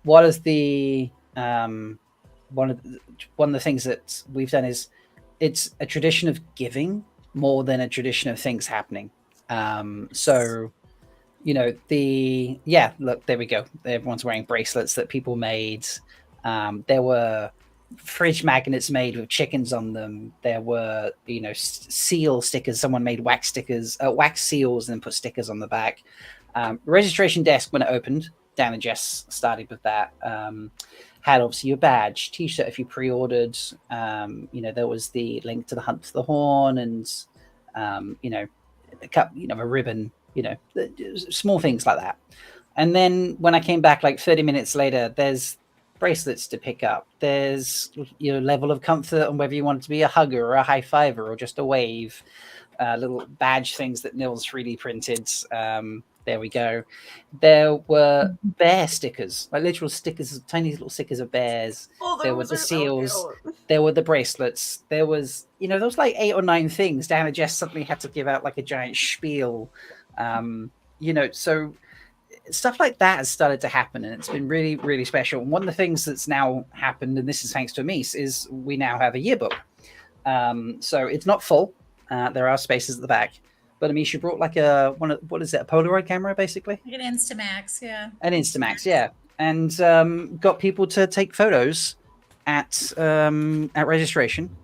What is the, one of the things that we've done is it's a tradition of giving more than a tradition of things happening. So, look, there we go. Everyone's wearing bracelets that people made. There were fridge magnets made with chickens on them. There were, seal stickers. Someone made wax seals and then put stickers on the back. Registration desk when it opened, Dan and Jess started with that. had obviously your badge, T-shirt if you pre-ordered. There was the link to the Hunt for the Horn, and a cup, a ribbon, small things like that. And then when I came back like 30 minutes later, there's bracelets to pick up. There's your level of comfort and whether you want it to be a hugger or a high fiver or just a wave. Little badge things that Nils 3D printed. There we go. There were bear stickers, like literal stickers, tiny little stickers of bears. There were the seals. So there were the bracelets. There was, there was like 8 or 9 things. Diana Jess suddenly had to give out like a giant spiel. So stuff like that has started to happen, and it's been really, really special. And one of the things that's now happened, and this is thanks to Amis, is we now have a yearbook. So it's not full. There are spaces at the back. But Amisha brought like a Polaroid camera, basically? Like an Instamax, yeah. An Instamax, yeah. And got people to take photos at registration.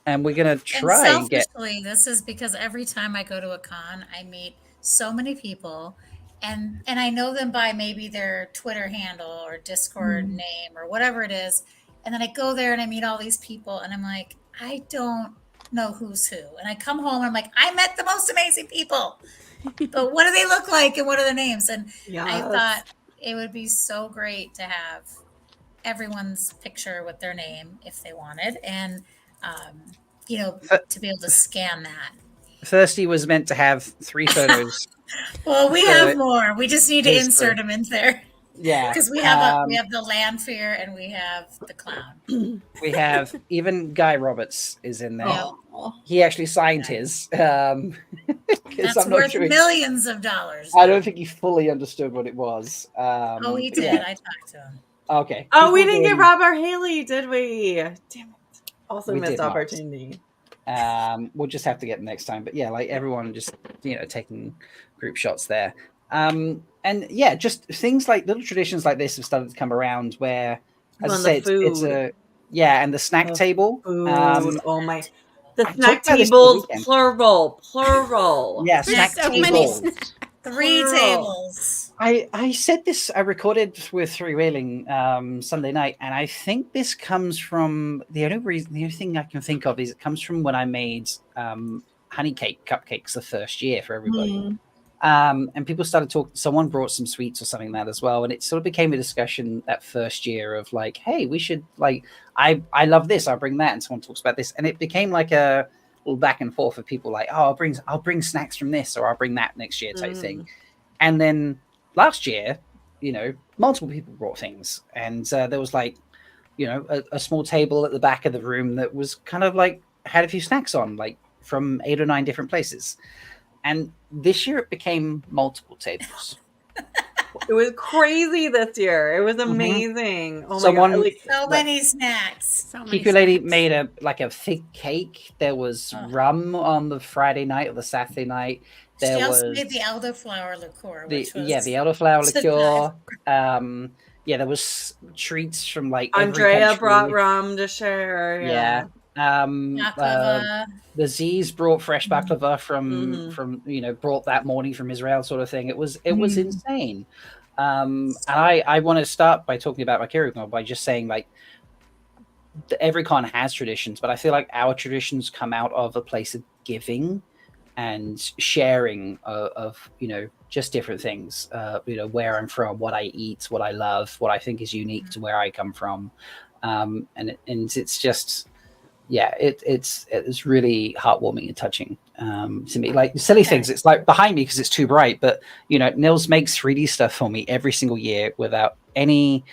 And we're going to try and get... This is because every time I go to a con, I meet so many people. And I know them by maybe their Twitter handle or Discord name or whatever it is. And then I go there and I meet all these people. And I'm like, I don't know who's who. And I come home and I'm like, I met the most amazing people, but what do they look like and what are their names? And I thought it would be so great to have everyone's picture with their name if they wanted, and to be able to scan that. Thirsty was meant to have 3 photos. Well, we have more. We just need to insert them in there. Yeah, because we have the Landfear and we have the clown. We have even Guy Roberts is in there. Oh. He actually signed his. That's worth millions of dollars. I don't think he fully understood what it was. He did. Yeah. I talked to him. Okay. Oh, we didn't get Robert Haley, did we? Damn it! Also missed opportunity. We'll just have to get next time. But yeah, like everyone just taking group shots there. And yeah, just things like little traditions like this have started to come around where, as I said, it's and the snack table. The snack tables, plural. Yeah, snack tables. 3 tables. I said this, I recorded with Three Whaling Sunday night, and I think this comes from the only thing I can think of is it comes from when I made honey cake cupcakes the first year for everybody. And people started talking, someone brought some sweets or something like that as well. And it sort of became a discussion that first year of like, hey, we should like, I love this, I'll bring that. And someone talks about this. And it became like a little back and forth of people like, oh, I'll bring snacks from this, or I'll bring that next year type thing. And then last year, multiple people brought things. And there was like, a small table at the back of the room that was kind of like, had a few snacks on, like from 8 or 9 different places. And this year it became multiple tables. It was crazy this year. It was amazing. Oh my god! So many snacks. Kiku Lady made a fig cake. There was rum on the Friday night or the Saturday night. She also made the elderflower liqueur. The elderflower liqueur. There was treats from like Andrea brought rum to share. Yeah. The Z's brought fresh baklava from brought that morning from Israel, sort of thing. It was insane. And I want to start by talking about Malkier by just saying like every con has traditions, but I feel like our traditions come out of a place of giving and sharing of just different things. Where I'm from, what I eat, what I love, what I think is unique to where I come from, and it's just. Yeah, it's really heartwarming and touching to me. Like silly things, it's like behind me because it's too bright. But Nils makes 3D stuff for me every single year without any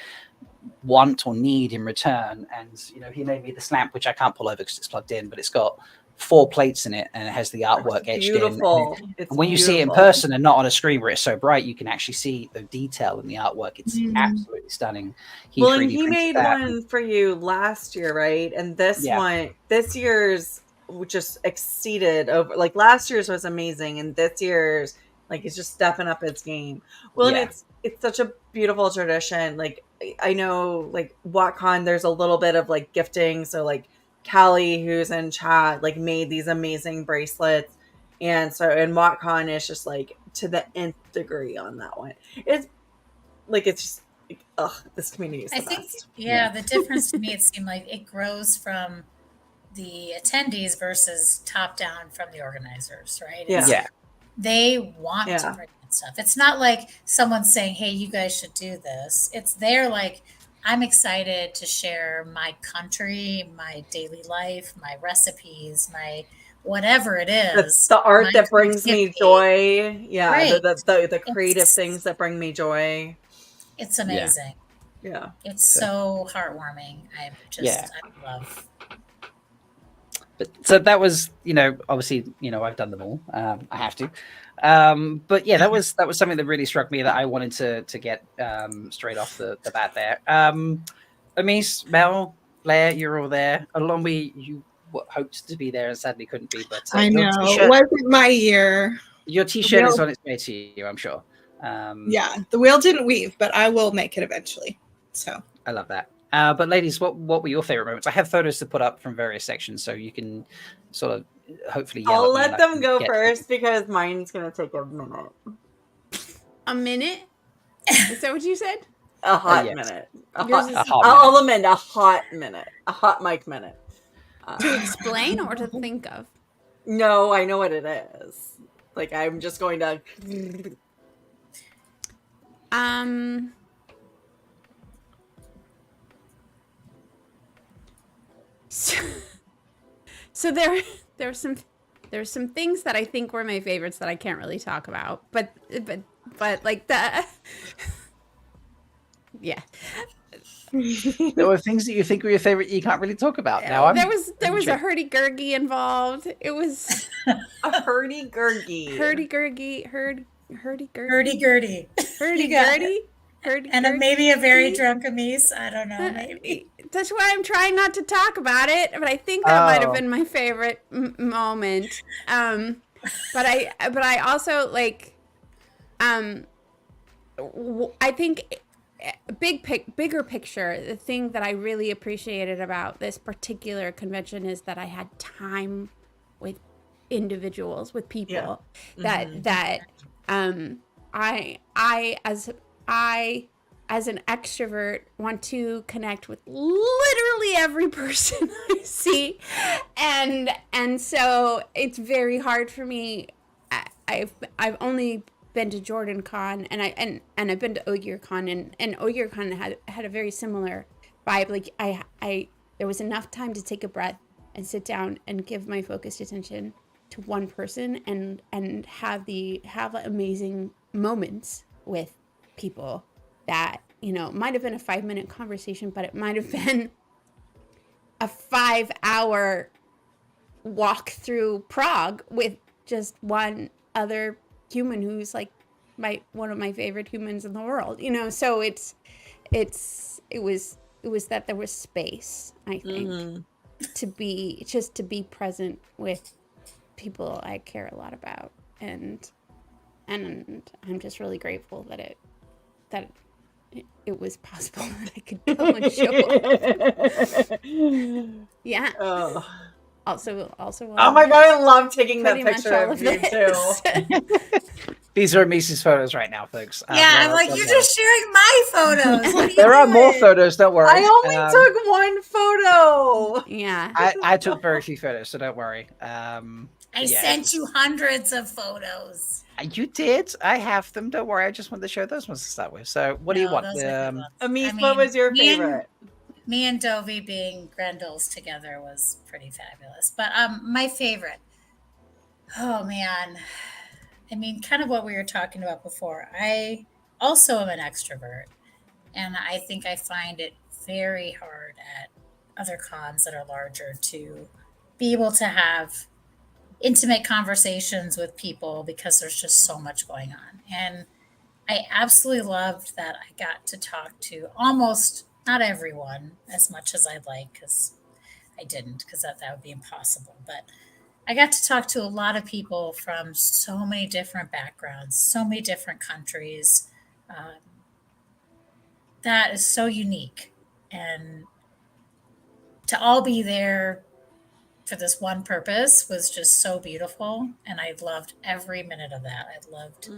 want or need in return. And he made me this lamp, which I can't pull over because it's plugged in, but it's got 4 plates in it and it has the artwork etched in. And when you see it in person and not on a screen where it's so bright, you can actually see the detail in the artwork. It's absolutely stunning. And he made one for you last year, right? And this year's just exceeded over. Like last year's was amazing, and this year's like it's just stepping up its game. Well, and it's such a beautiful tradition. Like I know, like WatCon, there's a little bit of like gifting, so like. Callie, who's in chat, like made these amazing bracelets, and so in WatCon is just like to the nth degree on that one. It's like it's just this community is I the think, best. the difference to me, it seemed like it grows from the attendees versus top down from the organizers, right? Yeah. They want to Yeah. bring in stuff. It's not like someone saying, hey, you guys should do this. It's they're like, I'm excited to share my country, my daily life, my recipes, my whatever it is. The art my that brings me creativity. joy. Yeah, Right. the creative It's- things that bring me joy. It's amazing. Yeah. It's so heartwarming. I love. But so that was, obviously, I've done them all. I have to. But yeah, that was something that really struck me that I wanted to get straight off the bat there. Amis, Mel, Leigh-A, you're all there. Alombi, you hoped to be there and sadly couldn't be. But I your know. t-shirt, It wasn't my year. your t-shirt wheel- is on its way to you, I'm sure. Yeah, the wheel didn't weave, but I will make it eventually. So I love that. But ladies, what were your favorite moments? I have photos to put up from various sections, so you can sort of hopefully yell I'll at me let them go first because mine's gonna take a minute. A minute? Is that what you said? A hot yes. minute. Yours is I'll amend a hot minute. A hot mic minute. to explain or to think of? No, I know what it is. Like I'm just going to. So there's some things that I think were my favorites that I can't really talk about, but like the yeah. There were things that you think were your favorite you can't really talk about. Now there was a hurdy-gurdy involved. It was a hurdy-gurdy. Hurdy-gurdy. Hurdy-gurdy. Hurdy-gurdy. And maybe a very drunk Amis. I don't know. Maybe. That's why I'm trying not to talk about it. But I think that might have been my favorite moment. But I also like. I think bigger picture. The thing that I really appreciated about this particular convention is that I had time with individuals, with people that I as an extrovert want to connect with literally every person I see, and so it's very hard for me. I've only been to Jordan Con and I've been to Ogier Con and Ogier Con had a very similar vibe. Like I there was enough time to take a breath and sit down and give my focused attention to one person and have amazing moments with people that might have been a 5-minute conversation, but it might have been a 5-hour walk through Prague with just one other human who's like one of my favorite humans in the world. So it was that there was space, I think, to be present with people I care a lot about, and I'm just really grateful that it was possible that I could go and show up. Yeah. Oh. Also. Oh my god, I love taking that pretty much picture all of of you this. too. These are Ami's photos right now, folks. I'm like, you're just sharing my photos. What are you There are more doing? photos. Don't worry. I only took one photo. Yeah. I took very few photos, so don't worry. I sent you hundreds of photos. You did. I have them. Don't worry. I just wanted to show those ones to start with. So, what do you want? Amis, what was your favorite? Me and Dovey being Grendel's together was pretty fabulous. But my favorite, oh man, I mean, kind of what we were talking about before. I also am an extrovert, and I think I find it very hard at other cons that are larger to be able to have intimate conversations with people because there's just so much going on. And I absolutely loved that I got to talk to almost not everyone as much as I'd like, because I didn't, because that would be impossible. But I got to talk to a lot of people from so many different backgrounds, so many different countries. That is so unique. And to all be there for this one purpose was just so beautiful. And I loved every minute of that. I loved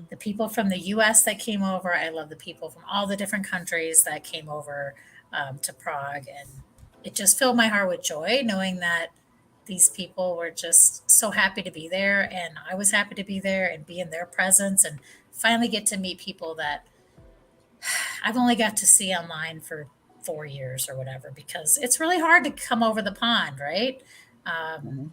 the people from the US that came over. I love the people from all the different countries that came over to Prague. And it just filled my heart with joy knowing that these people were just so happy to be there. And I was happy to be there and be in their presence and finally get to meet people that I've only got to see online for 4 years or whatever, because it's really hard to come over the pond, right? And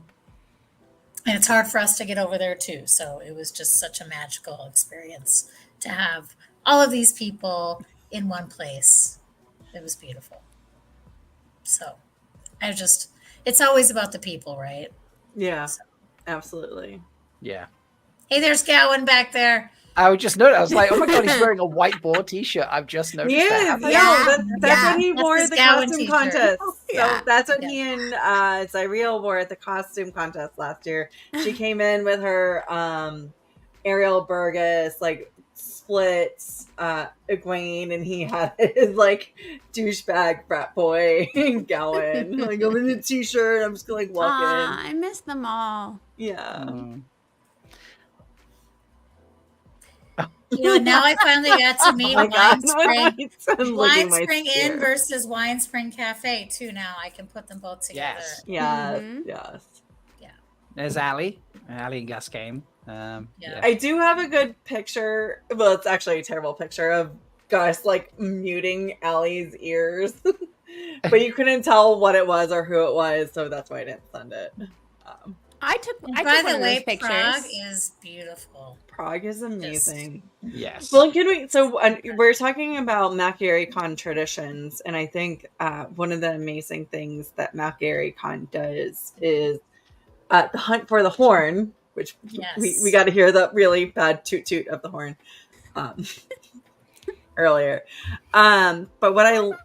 it's hard for us to get over there too. So it was just such a magical experience to have all of these people in one place. It was beautiful. So it's always about the people, right? Yeah, So. absolutely. Yeah. Hey, there's Gowan back there. I would just notice. I was like, "Oh my god, he's wearing a whiteboard T-shirt." I've just noticed He that. is. That's what he wore his at the Gowan costume t-shirt. contest. Yeah. So that's what he and Cyril wore at the costume contest last year. She came in with her Ariel Burgess like splits Egwene, and he had his like douchebag frat boy Gowan. Like I'm in a T-shirt. I'm just gonna like walk in. I miss them all. Yeah. Now I finally got to meet Oh my God. Wine Spring Inn versus Wine Spring Cafe too. Now I can put them both together. Yes. Yes. Yes. There's Ali. Ali and Gus came. Yeah. I do have a good picture. Well, it's actually a terrible picture of Gus like muting Allie's ears, but you couldn't tell what it was or who it was, so that's why I didn't send it. I took one By of the those way, pictures. Prague is beautiful. Prague is amazing. Yes. Well, can we? So we're talking about Malkier Con traditions, and I think one of the amazing things that Malkier Con does is the hunt for the horn, which we got to hear the really bad toot toot of the horn earlier. But what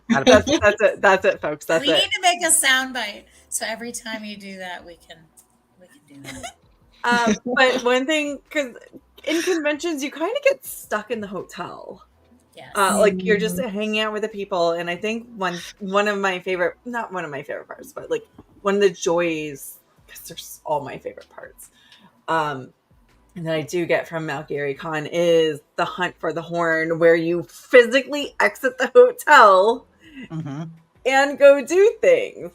that's it, folks. That's we it. need to make a sound bite, so every time you do that, we can do that. But one thing, because in conventions, you kind of get stuck in the hotel. Yes. Like you're just hanging out with the people, and I think one of my favorite, not one of my favorite parts, but like one of the joys, because they're all my favorite parts, and that I do get from Malkier Con is the hunt for the horn, where you physically exit the hotel and go do things.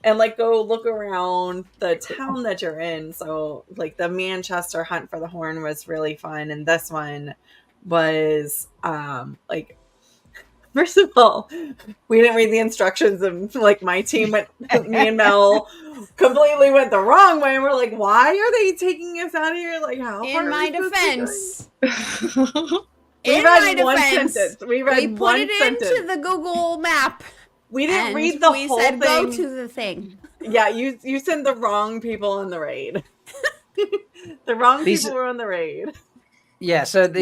And like go look around the town that you're in. So like the Manchester hunt for the horn was really fun, and this one was like, first of all, we didn't read the instructions, and like my team went, me and Mel completely went the wrong way, and we're like, why are they taking us out of here? Like, how far In my defense, we read one sentence. We read put it into the Google map. We didn't read the whole thing. Go to the thing. Yeah, you sent the wrong people on the raid. The wrong people were on the raid. Yeah, so the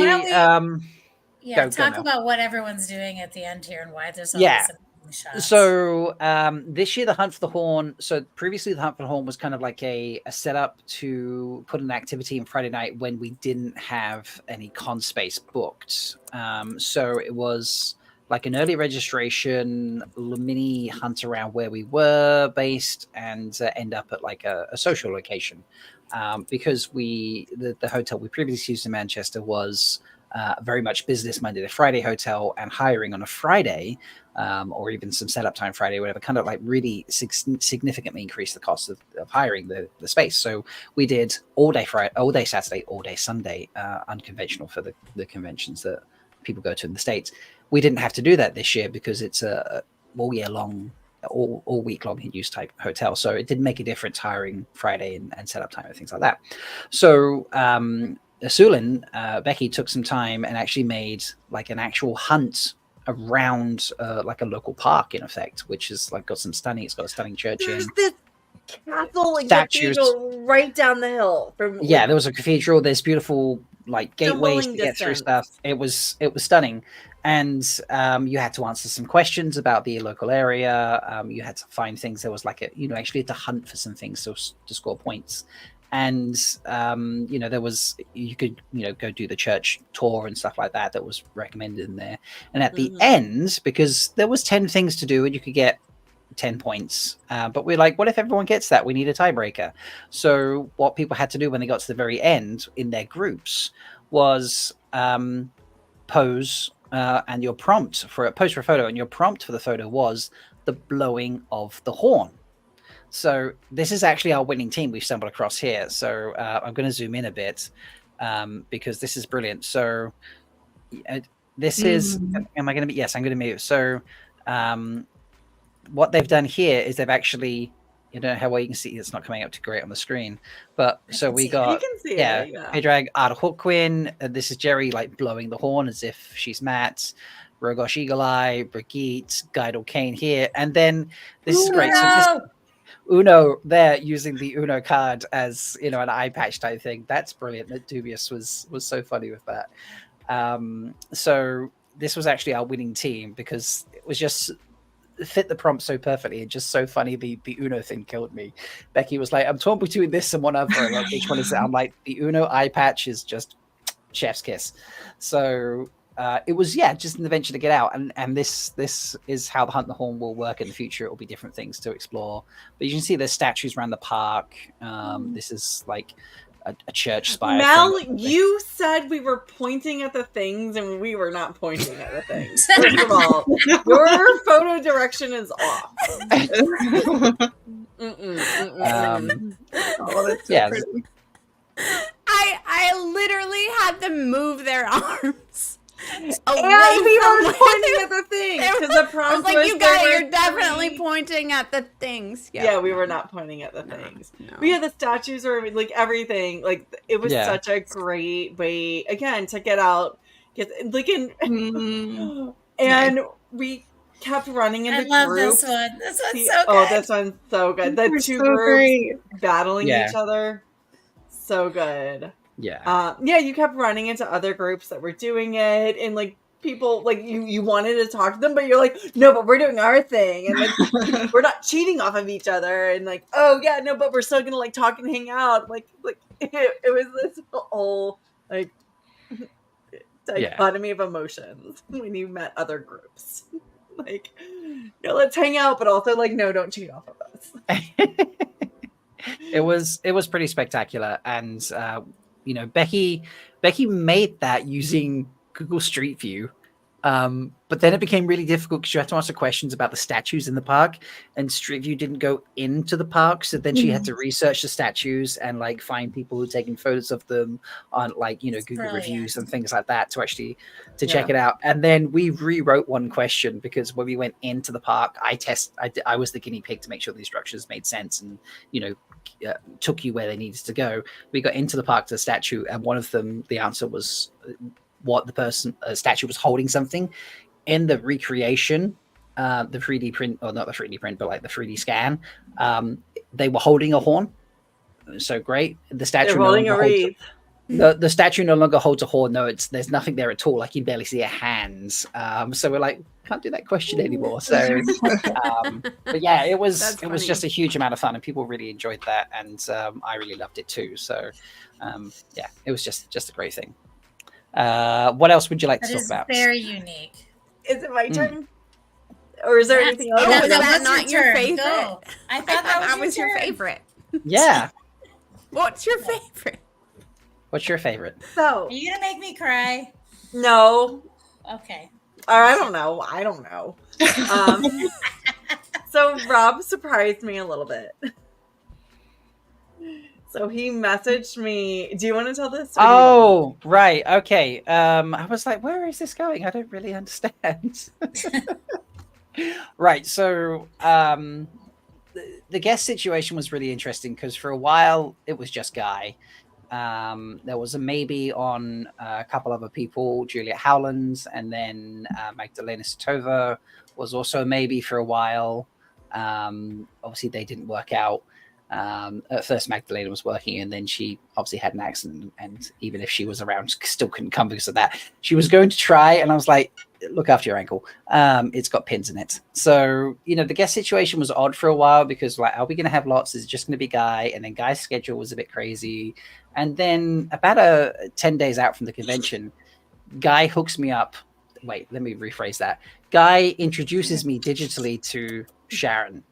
talk about what everyone's doing at the end here and why there's all these amazing shots. So this year the Hunt for the Horn. So previously the Hunt for the Horn was kind of like a setup to put an activity in Friday night when we didn't have any con space booked. So it was like an early registration, mini hunt around where we were based, and end up at like a social location. Because the hotel we previously used in Manchester was very much business Monday to Friday hotel, and hiring on a Friday, or even some setup time Friday, whatever, kind of like really significantly increased the cost of hiring the space. So we did all day Friday, all day Saturday, all day Sunday, unconventional for the conventions that people go to in the States. We didn't have to do that this year because it's a all year long, all week long use type hotel. So it didn't make a difference hiring Friday and setup time and things like that. So Sulin, Becky took some time and actually made like an actual hunt around like a local park in effect, which is like it's got a stunning church. There's this castle and statues cathedral right down the hill. There was a cathedral. There's beautiful like gateways to get through stuff. It was stunning. And you had to answer some questions about the local area. You had to find things. There was like actually had to hunt for some things to score points. and there was, you could go do the church tour and stuff like that was recommended in there. And at the end, because there was 10 things to do and you could get 10 points, but we're like, what if everyone gets that? We need a tiebreaker. So what people had to do when they got to the very end in their groups was pose and your prompt for a pose for a photo, and your prompt for the photo was the blowing of the horn. So this is actually our winning team we've stumbled across here. So I'm going to zoom in a bit because this is brilliant. So this is, am I going to be, yes, I'm going to move. So what they've done here is they've actually, you know how well you can see, it's not coming up too great on the screen, but so we got, you can see Pedrag Arhoquin, this is Jerry like blowing the horn as if she's Matt, Rogosh Eagle Eye, Brigitte, Guidal Kane here, and then this is great. So this, Uno there using the Uno card as an eye patch type thing. That's brilliant. That Dubious was so funny with that. So this was actually our winning team because it was just fit the prompt so perfectly and just so funny. The Uno thing killed me. Becky was like, I'm torn between this and one other. Like, which one is it? I'm like, the Uno eye patch is just chef's kiss. So it was just an adventure to get out, and this is how the Hunt the Horn will work in the future. It will be different things to explore, but you can see there's statues around the park. This is like a church spire. Mel, you said we were pointing at the things, and we were not pointing at the things. First of all, your photo direction is off. I literally had them move their arms. And we were pointing at the things because the prompt was like, you got it. You're definitely pointing at the things. Yeah, we were not pointing at the things. No. But yeah, the statues were like everything. Like it was such a great way again to get out, and we kept running into groups. I love this one. This one's so good. Oh, this one's so good. The two groups battling each other. So good. You kept running into other groups that were doing it, and like people like you wanted to talk to them, but you're like, no, but we're doing our thing, and like we're not cheating off of each other, and like, oh yeah, no, but we're still gonna like talk and hang out. Like it was this whole like dichotomy of emotions when you met other groups. Like, let's hang out, but also like, no, don't cheat off of us. It was pretty spectacular, and Becky made that using Google Street View, but then it became really difficult because you had to answer questions about the statues in the park, and Street View didn't go into the park, so then she had to research the statues and like find people who taken photos of them on like Google reviews and things like that to check it out. And then we rewrote one question because when we went into the park, I was the guinea pig to make sure these structures made sense and took you where they needed to go. We got into the park to the statue, and one of them, the answer was what the statue was holding something. In the recreation, the 3D print, or not the 3D print, but like the 3D scan, they were holding a horn. So great. The statue holding a wreath. The statue no longer holds a horn. No, there's nothing there at all. Like you barely see a hands. So we're like, can't do that question anymore. So, but yeah, it was just a huge amount of fun, and people really enjoyed that, and I really loved it too. So, it was just a great thing. What else would you like to talk about? Very unique. Is it my turn? Or is there anything else? Was that not your favorite? Go. I thought that was your favorite. Yeah. What's your favorite? What's your favorite? So, are you gonna make me cry? No. Okay. I don't know. So Rob surprised me a little bit. So he messaged me. Do you want to tell this? Oh, right. Okay. I was like, where is this going? I don't really understand. Right. So the guest situation was really interesting because for a while it was just Guy. There was a maybe on a couple other people, Juliet Howland, and then Magdalena Sitova was also a maybe for a while. Obviously, they didn't work out. At first, Magdalena was working, and then she obviously had an accident. And even if she was around, still couldn't come because of that. She was going to try, and I was like, look after your ankle. It's got pins in it. So, the guest situation was odd for a while because, like, are we going to have lots? Is it just going to be Guy? And then Guy's schedule was a bit crazy. And then about 10 days out from the convention, Guy hooks me up. Wait, let me rephrase that. Guy introduces me digitally to Sharon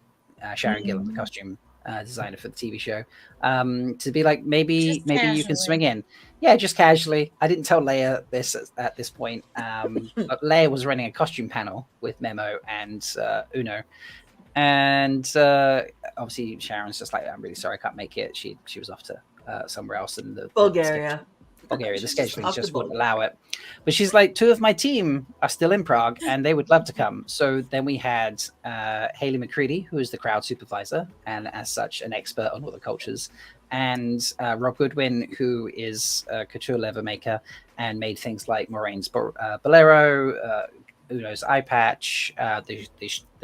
Gillan, the costume designer for the TV show, to be like, maybe you can swing in. Yeah, just casually. I didn't tell Leigh-A this at this point. But Leigh-A was running a costume panel with Memo and Uno. And obviously Sharon's just like, I'm really sorry, I can't make it. She was off to somewhere else in the Bulgaria. The scheduling just wouldn't allow it. But she's like, 2 of my team are still in Prague and they would love to come. So then we had Hayley McCready, who is the crowd supervisor and as such an expert on all the cultures, and Rob Goodwin, who is a couture leather maker and made things like Moraine's Bolero, Uno's eye patch, the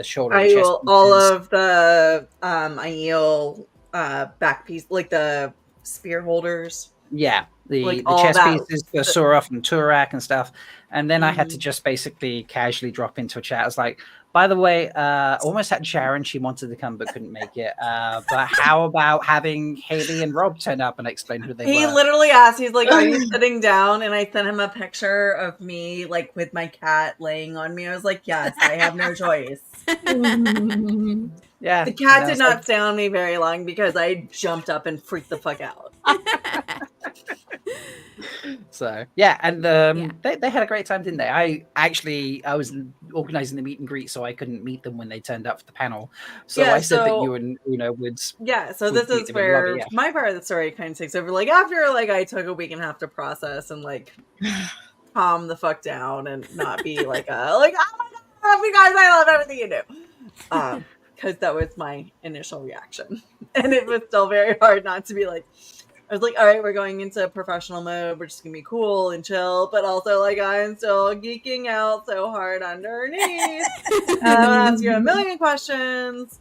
shoulder and chest pieces. All of the Aiel back piece, like the spear holders. Yeah, the all chest that. pieces, the Sorov and Turak and stuff. And then I had to just basically casually drop into a chat. I was like, by the way, almost had Sharon. She wanted to come but couldn't make it. But how about having Hayley and Rob turn up and explain who they were? He literally asked, he's like, are you sitting down? And I sent him a picture of me, like, with my cat laying on me. I was like, yes, I have no choice. Yeah. The cat did not stay on me very long because I jumped up and freaked the fuck out. So yeah, and they had a great time, didn't they? I was organizing the meet and greet, so I couldn't meet them when they turned up for the panel. So I said that you and Uno would. Yeah, so this is where my part of the story kind of takes over. Like after I took a week and a half to process and like calm the fuck down and not be like oh my god, you guys, I love everything you do. Because that was my initial reaction, and it was still very hard not to be like. I was like, all right, we're going into professional mode. We're just going to be cool and chill. But also, like, I'm still geeking out so hard underneath. I'll ask you a million questions.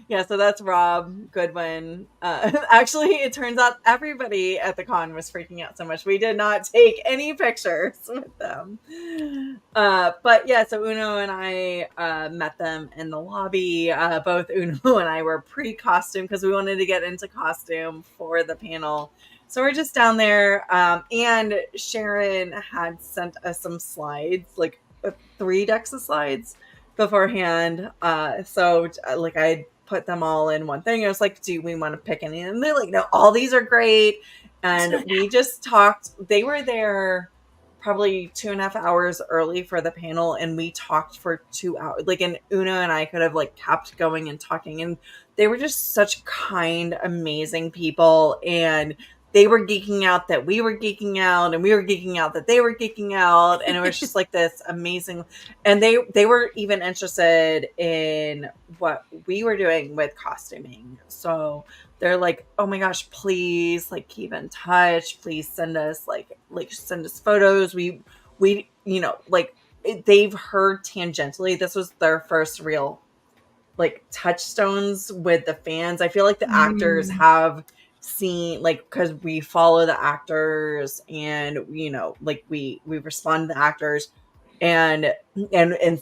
Yeah, so that's Rob Goodwin. Actually, it turns out everybody at the con was freaking out so much. We did not take any pictures with them. But yeah, so Uno and I met them in the lobby. Both Uno and I were pre-costume because we wanted to get into costume for the panel. So we're just down there. And Sharon had sent us some slides, like 3 decks of slides beforehand. So like I put them all in one thing. I was like, do we want to pick any? And they're like, no, all these are great. And we just talked. They were there probably 2.5 hours early for the panel, and we talked for 2 hours. Like, and Una and I could have like kept going and talking, and they were just such kind, amazing people. And they were geeking out that we were geeking out, and we were geeking out that they were geeking out. And it was just like this amazing. And they were even interested in what we were doing with costuming. So they're like, oh my gosh, please like keep in touch. Please send us send us photos. We like they've heard tangentially. This was their first real like touchstones with the fans. I feel like the actors have seen, like, because we follow the actors and like we respond to the actors, and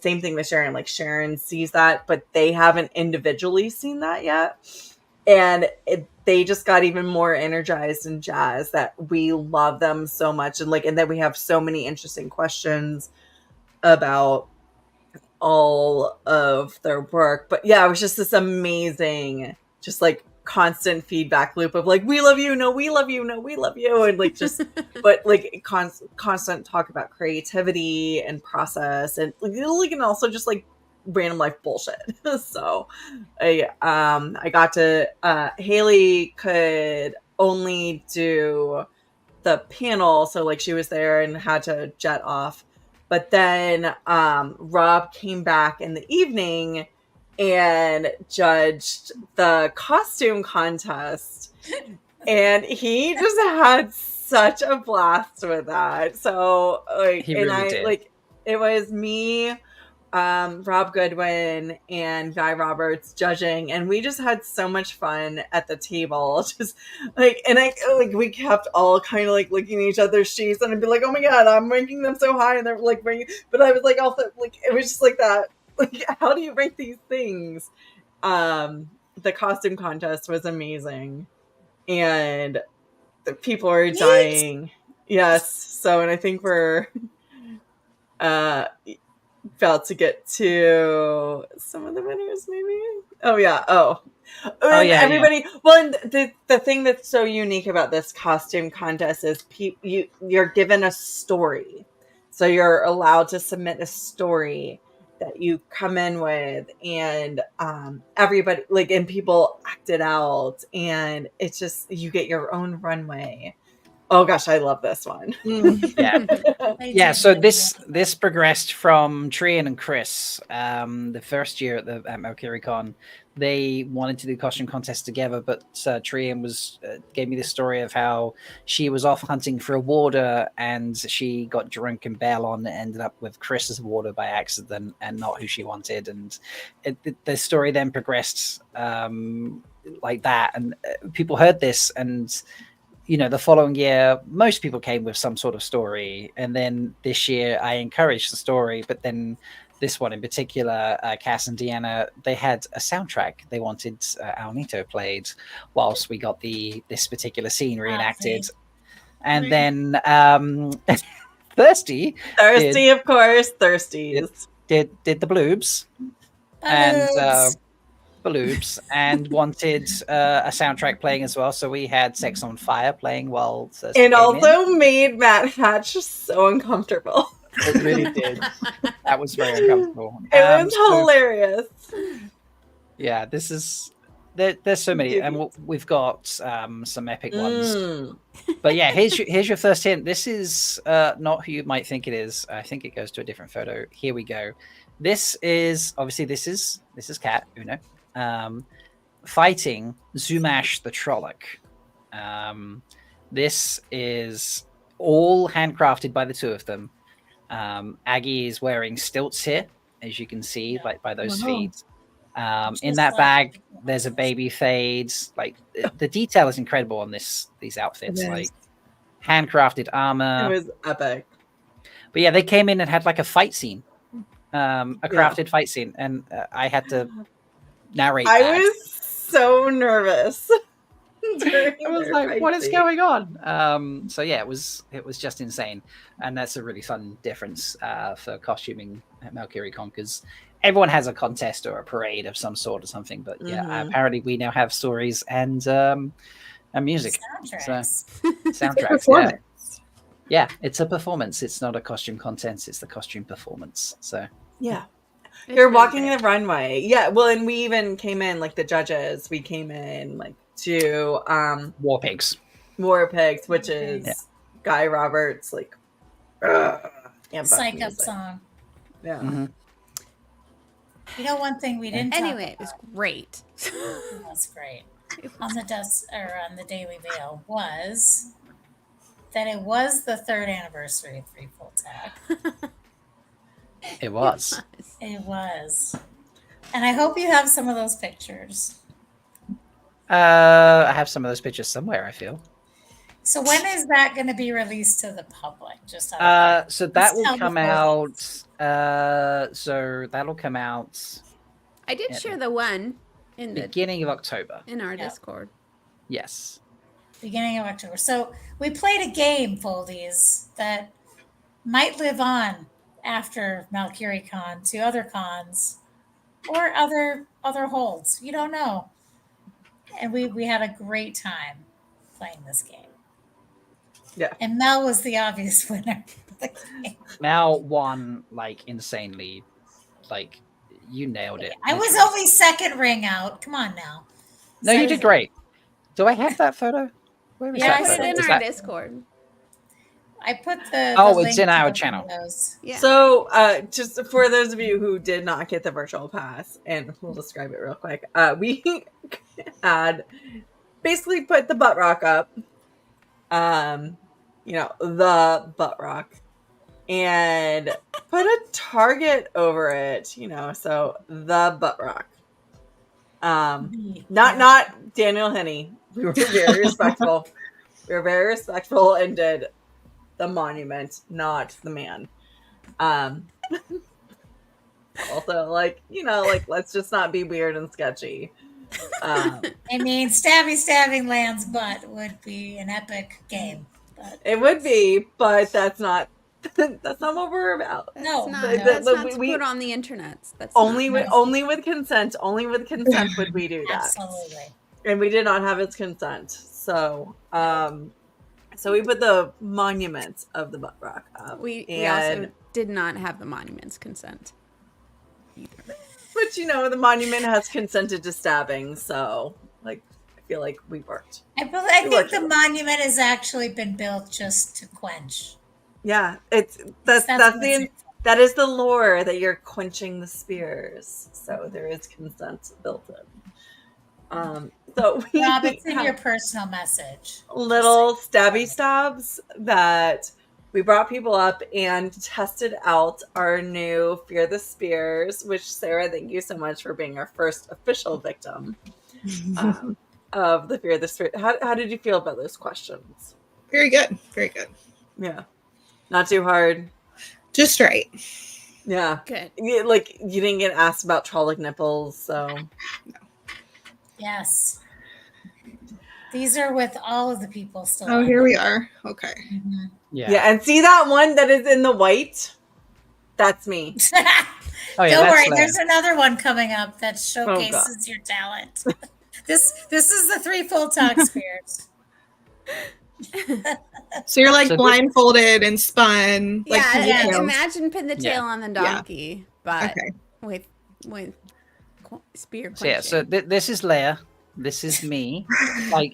same thing with Sharon. Like Sharon sees that, but they haven't individually seen that yet, and they just got even more energized and jazzed that we love them so much, and that we have so many interesting questions about all of their work. But yeah, it was just this amazing, just like constant feedback loop of like, we love you, no, we love you, no, we love you, and like just but like constant talk about creativity and process, and like and also just like random life bullshit. So I got to Hayley could only do the panel, so like she was there and had to jet off, but then Rob came back in the evening and judged the costume contest, and he just had such a blast with that. So like, he really did. Like, it was me, Rob Goodwin and Guy Roberts judging, and we just had so much fun at the table. Just we kept all kind of like looking at each other's sheets, and I'd be like, "Oh my god, I'm ranking them so high," and they're like but I was like also like it was just like that. Like, how do you rank these things? The costume contest was amazing, and the people are dying. Yes, so and I think we're about to get to some of the winners, maybe. Oh yeah. Everybody. Yeah. Well, and the thing that's so unique about this costume contest is you're given a story, so you're allowed to submit a story that you come in with, and everybody and people act it out, and it's just you get your own runway. Oh gosh, I love this one. Yeah. So this progressed from Trian and Chris. The first year at Malkier Con, they wanted to do costume contests together, but Trian gave me the story of how she was off hunting for a warder, and she got drunk and bailed on, and ended up with Chris as a warder by accident, and not who she wanted. And the story then progressed like that, and people heard this and. The following year, most people came with some sort of story. And then this year, I encouraged the story. But then this one in particular, Cass and Deanna, they had a soundtrack. They wanted Alnito played whilst we got this particular scene reenacted. And then Thirsty, of course, Thirsties. Did the bloobs. And... Bloobs and wanted a soundtrack playing as well, so we had Sex on Fire playing while Thirsty and also made Matt Hatch so uncomfortable. It really did. That was very uncomfortable. It was hilarious. Yeah, this is there's so many, and we've got some epic ones. But yeah, here's your first hint. This is not who you might think it is. I think it goes to a different photo. Here we go. This is obviously this is Kat Uno. Fighting Zumash the Trolloc. This is all handcrafted by the two of them. Aggie is wearing stilts here, as you can see, like by those feet. In that bag, there's a baby fade. Like the detail is incredible on these outfits. Like handcrafted armor. It was epic. But yeah, they came in and had like a fight scene, a crafted fight scene, and I had to narrate. I was so nervous. I was like, "What is going on?" So yeah, it was just insane, and that's a really fun difference for costuming at Malkier Con, because everyone has a contest or a parade of some sort or something. But yeah, apparently we now have stories and music, soundtracks. Yeah, it's a performance. It's not a costume contest. It's the costume performance. So yeah. You're walking the runway. Yeah, well, and we even came in, like, the judges, we came in, like, to... War Pigs, which is Guy Roberts, like... Psych Up song. Yeah. Mm-hmm. You know, one thing we didn't Anyway, it was great. It was great. On the Daily Veil was that it was the 3rd anniversary of Free Full Tech. It was. It was. And I hope you have some of those pictures. I have some of those pictures somewhere, I feel. So when is that going to be released to the public? So that will come out. So that'll come out. I did share the one in the beginning of October in our Discord. Yes. Beginning of October. So we played a game, Foldies, that might live on after Malkier Con to other cons or other holds. You don't know. And we had a great time playing this game. Yeah. And Mel was the obvious winner of the game. Mel won like insanely. Like you nailed it. I was only second ring out. Come on now. No, you did great. Do I have that photo? Where is that I put photo? it in our Discord. I put the it's in our channel. Yeah. So, just for those of you who did not get the virtual pass, and we'll describe it real quick, we had basically put the butt rock up, the butt rock, and put a target over it, so the butt rock. Not Daniel Henney. We were very respectful. We were very respectful and did the monument, not the man. Also, let's just not be weird and sketchy. I mean, stabbing Land's butt would be an epic game. But it would be, but that's not what we're about. No, that's not to put on the internet. That's only with consent. Only with consent would we do that. Absolutely. And we did not have his consent. So, so we put the monument of the butt rock up. We also did not have the monument's consent either. But the monument has consented to stabbing, so I feel like we worked. I think the monument has actually been built just to quench. Yeah, that is the lore, that you're quenching the spears. So there is consent built in. So Rob, it's in your personal message. Little stabby stabs that we brought people up and tested out our new Fear the Spears, which, Sarah, thank you so much for being our first official victim of the Fear the Spears. How did you feel about those questions? Very good. Very good. Yeah. Not too hard. Just right. Yeah. Good. You didn't get asked about Trolloc nipples, so. No. Yes. These are with all of the people still. Oh, here we are. Okay. Mm-hmm. Yeah, and see that one that is in the white? That's me. Don't worry, there's another one coming up that showcases your talent. This is the 3 full talk spears. So you're blindfolded and spun. Imagine pin the tail on the donkey, but with spear quenching. So this is Leigh-A. This is me.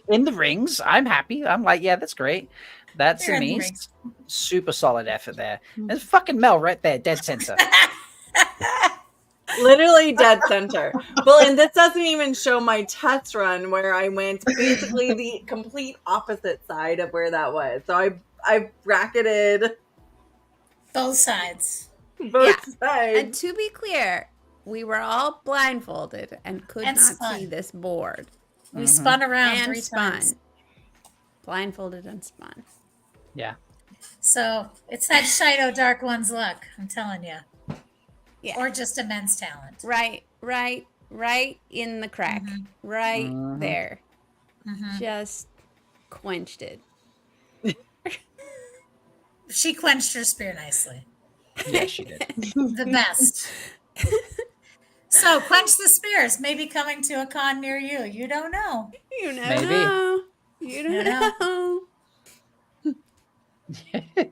In the rings, I'm happy. I'm that's great. That's me. Super solid effort there. There's fucking Mel right there, dead center. Literally dead center. Well, and this doesn't even show my test run where I went basically the complete opposite side of where that was. So I bracketed both sides. Both sides. And to be clear, we were all blindfolded and could not see this board. We spun around 3 times. Blindfolded and spun. Yeah. So it's that Shido Dark One's luck, I'm telling you. Yeah. Or just immense talent. Right in the crack. Mm-hmm. There. Mm-hmm. Just quenched it. She quenched her spear nicely. Yeah, she did. The best. So, quench the spears. Maybe coming to a con near you. You don't know. You never know. You don't know.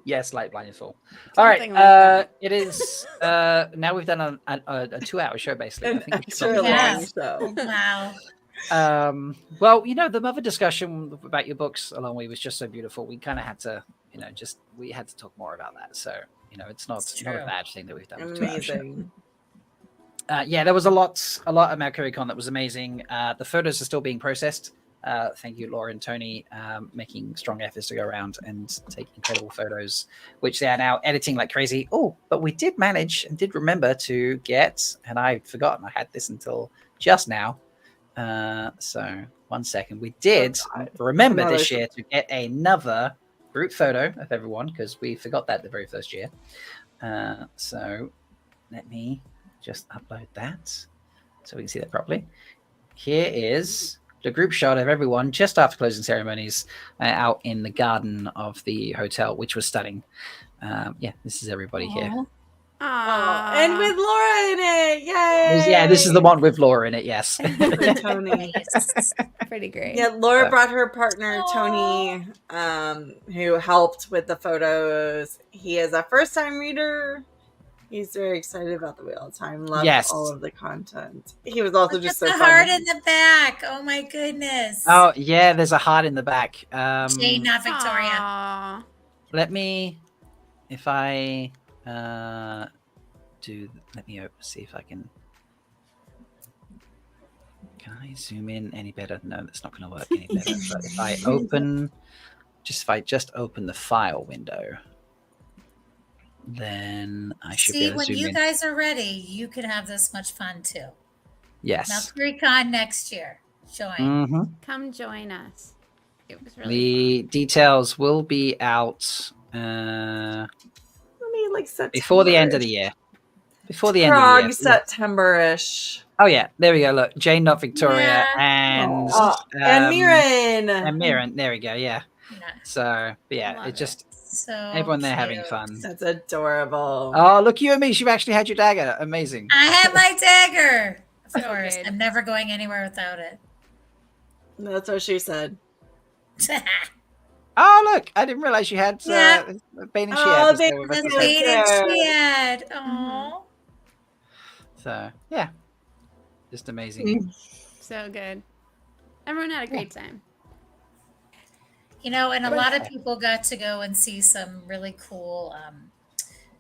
Yes, light blind is full. All right. It is now we've done a 2-hour show basically. I think it's long show. Wow. Well, the mother discussion about your books along way was just so beautiful. We kind of had to, we had to talk more about that. So, it's not a bad thing that we've done. Amazing. There was a lot at MalkierCon that was amazing. The photos are still being processed. Thank you, Laura and Tony, making strong efforts to go around and take incredible photos, which they are now editing like crazy. Oh, but we did manage and did remember to get, and I'd forgotten I had this until just now. So 1 second. We did remember this year to get another group photo of everyone because we forgot that the very first year. So let me just upload that so we can see that properly. Here is the group shot of everyone just after closing ceremonies out in the garden of the hotel, which was stunning. This is everybody here. Aww. And with Laura in it. Yay! Yeah, this is the one with Laura in it, yes. Tony. Pretty great. Yeah, Laura brought her partner, Tony, who helped with the photos. He is a first-time reader. He's very excited about the Wheel of Time. Loves all of the content. He was also just so the heart in the back. Oh my goodness. Oh yeah, there's a heart in the back. Jane, not Victoria. Aww. Let me, if I let me see if I can. Can I zoom in any better? No, that's not going to work any better. But if I just open the file window. then I should be See, able to when zoom you in. guys are ready, you can have this much fun too. Yes. MalkierCon next year. Join. Mm-hmm. Come join us. It was really The details will be out I mean, like September. before the end of the year. Before the end of the Prague, year. September-ish. Oh yeah, there we go. Look, Jane, not Victoria, Yeah. and And Mirren. and Mirren. There we go. Yeah. Yeah. So, but yeah, Love it just So everyone there having cute. fun. That's adorable. Oh, look, you and me. You've actually had your dagger. Amazing. I have my dagger. Of So course. good. I'm never going anywhere without it. That's what she said. Oh, look, I didn't realize you had Yeah. Bane and Oh, Shead. Bane with us and as well. Bane and Scared. Shead. Oh. So yeah, just amazing. so good. Everyone had a great time. You know, and a lot of people got to go and see some really cool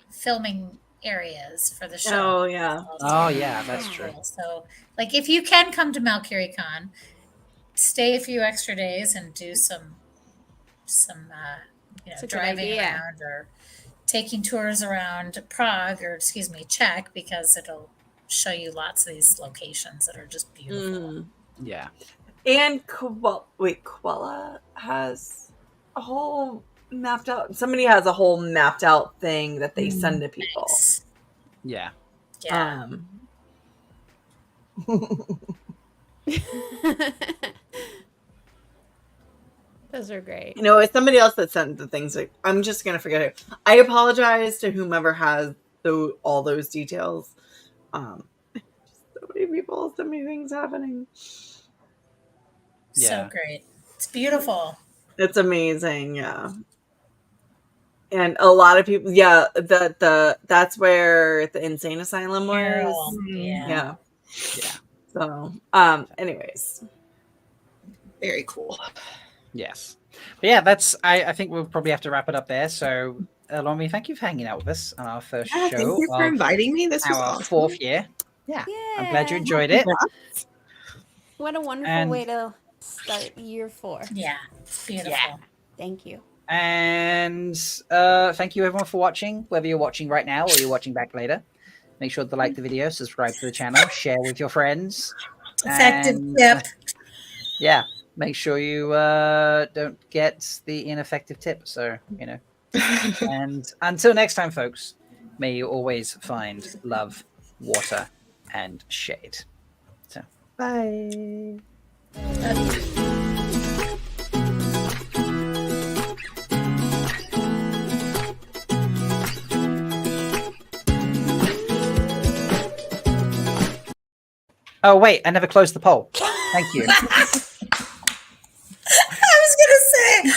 filming areas for the show. Oh, yeah. Oh yeah, that's true. Cool. So, like, if you can come to MalkierCon, stay a few extra days and do some It's a good driving idea. around or taking tours around Prague or Czech, because it'll show you lots of these locations that are just beautiful. Yeah. And Quella has a whole mapped out. Somebody has a whole mapped out thing that they send to people. Nice. Yeah. Yeah. Those are great. You know, it's somebody else that sent the things. Like, I'm just gonna forget it. I apologize to whomever has all those details. So many people, so many things happening. Yeah. So great. It's beautiful. It's amazing, yeah. And a lot of people, yeah. That's where the insane asylum was. Carol. Yeah. Yeah. So, anyways, Very cool. Yes. But yeah, that's. I think we'll probably have to wrap it up there. So, Lomi, thank you for hanging out with us on our first Yeah, show. thank you for of inviting me. This was our awesome. fourth year. Yeah. I'm glad you Yeah. enjoyed it. What a wonderful And- way to start year 4. Yeah. It's beautiful. Yeah. Thank you. And thank you everyone for watching, whether you're watching right now or you're watching back later. Make sure to like the video, subscribe to the channel, share with your friends. Effective and, tip. Yeah, make sure you don't get the ineffective tip. So, and until next time, folks, may you always find love, water, and shade. So, bye. Oh, wait, I never closed the poll. Thank you.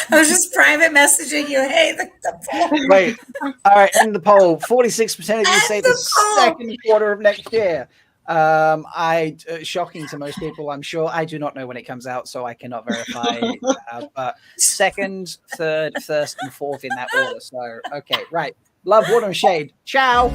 I was just private messaging you. Hey, the poll. Wait. All right, end the poll. 46% of you say the the poll. second quarter of next year. Shocking to most people, I'm sure. I do not know when it comes out, so I cannot verify. But second, third, first, and fourth in that order. So, okay, right. Love, water, and shade. Ciao.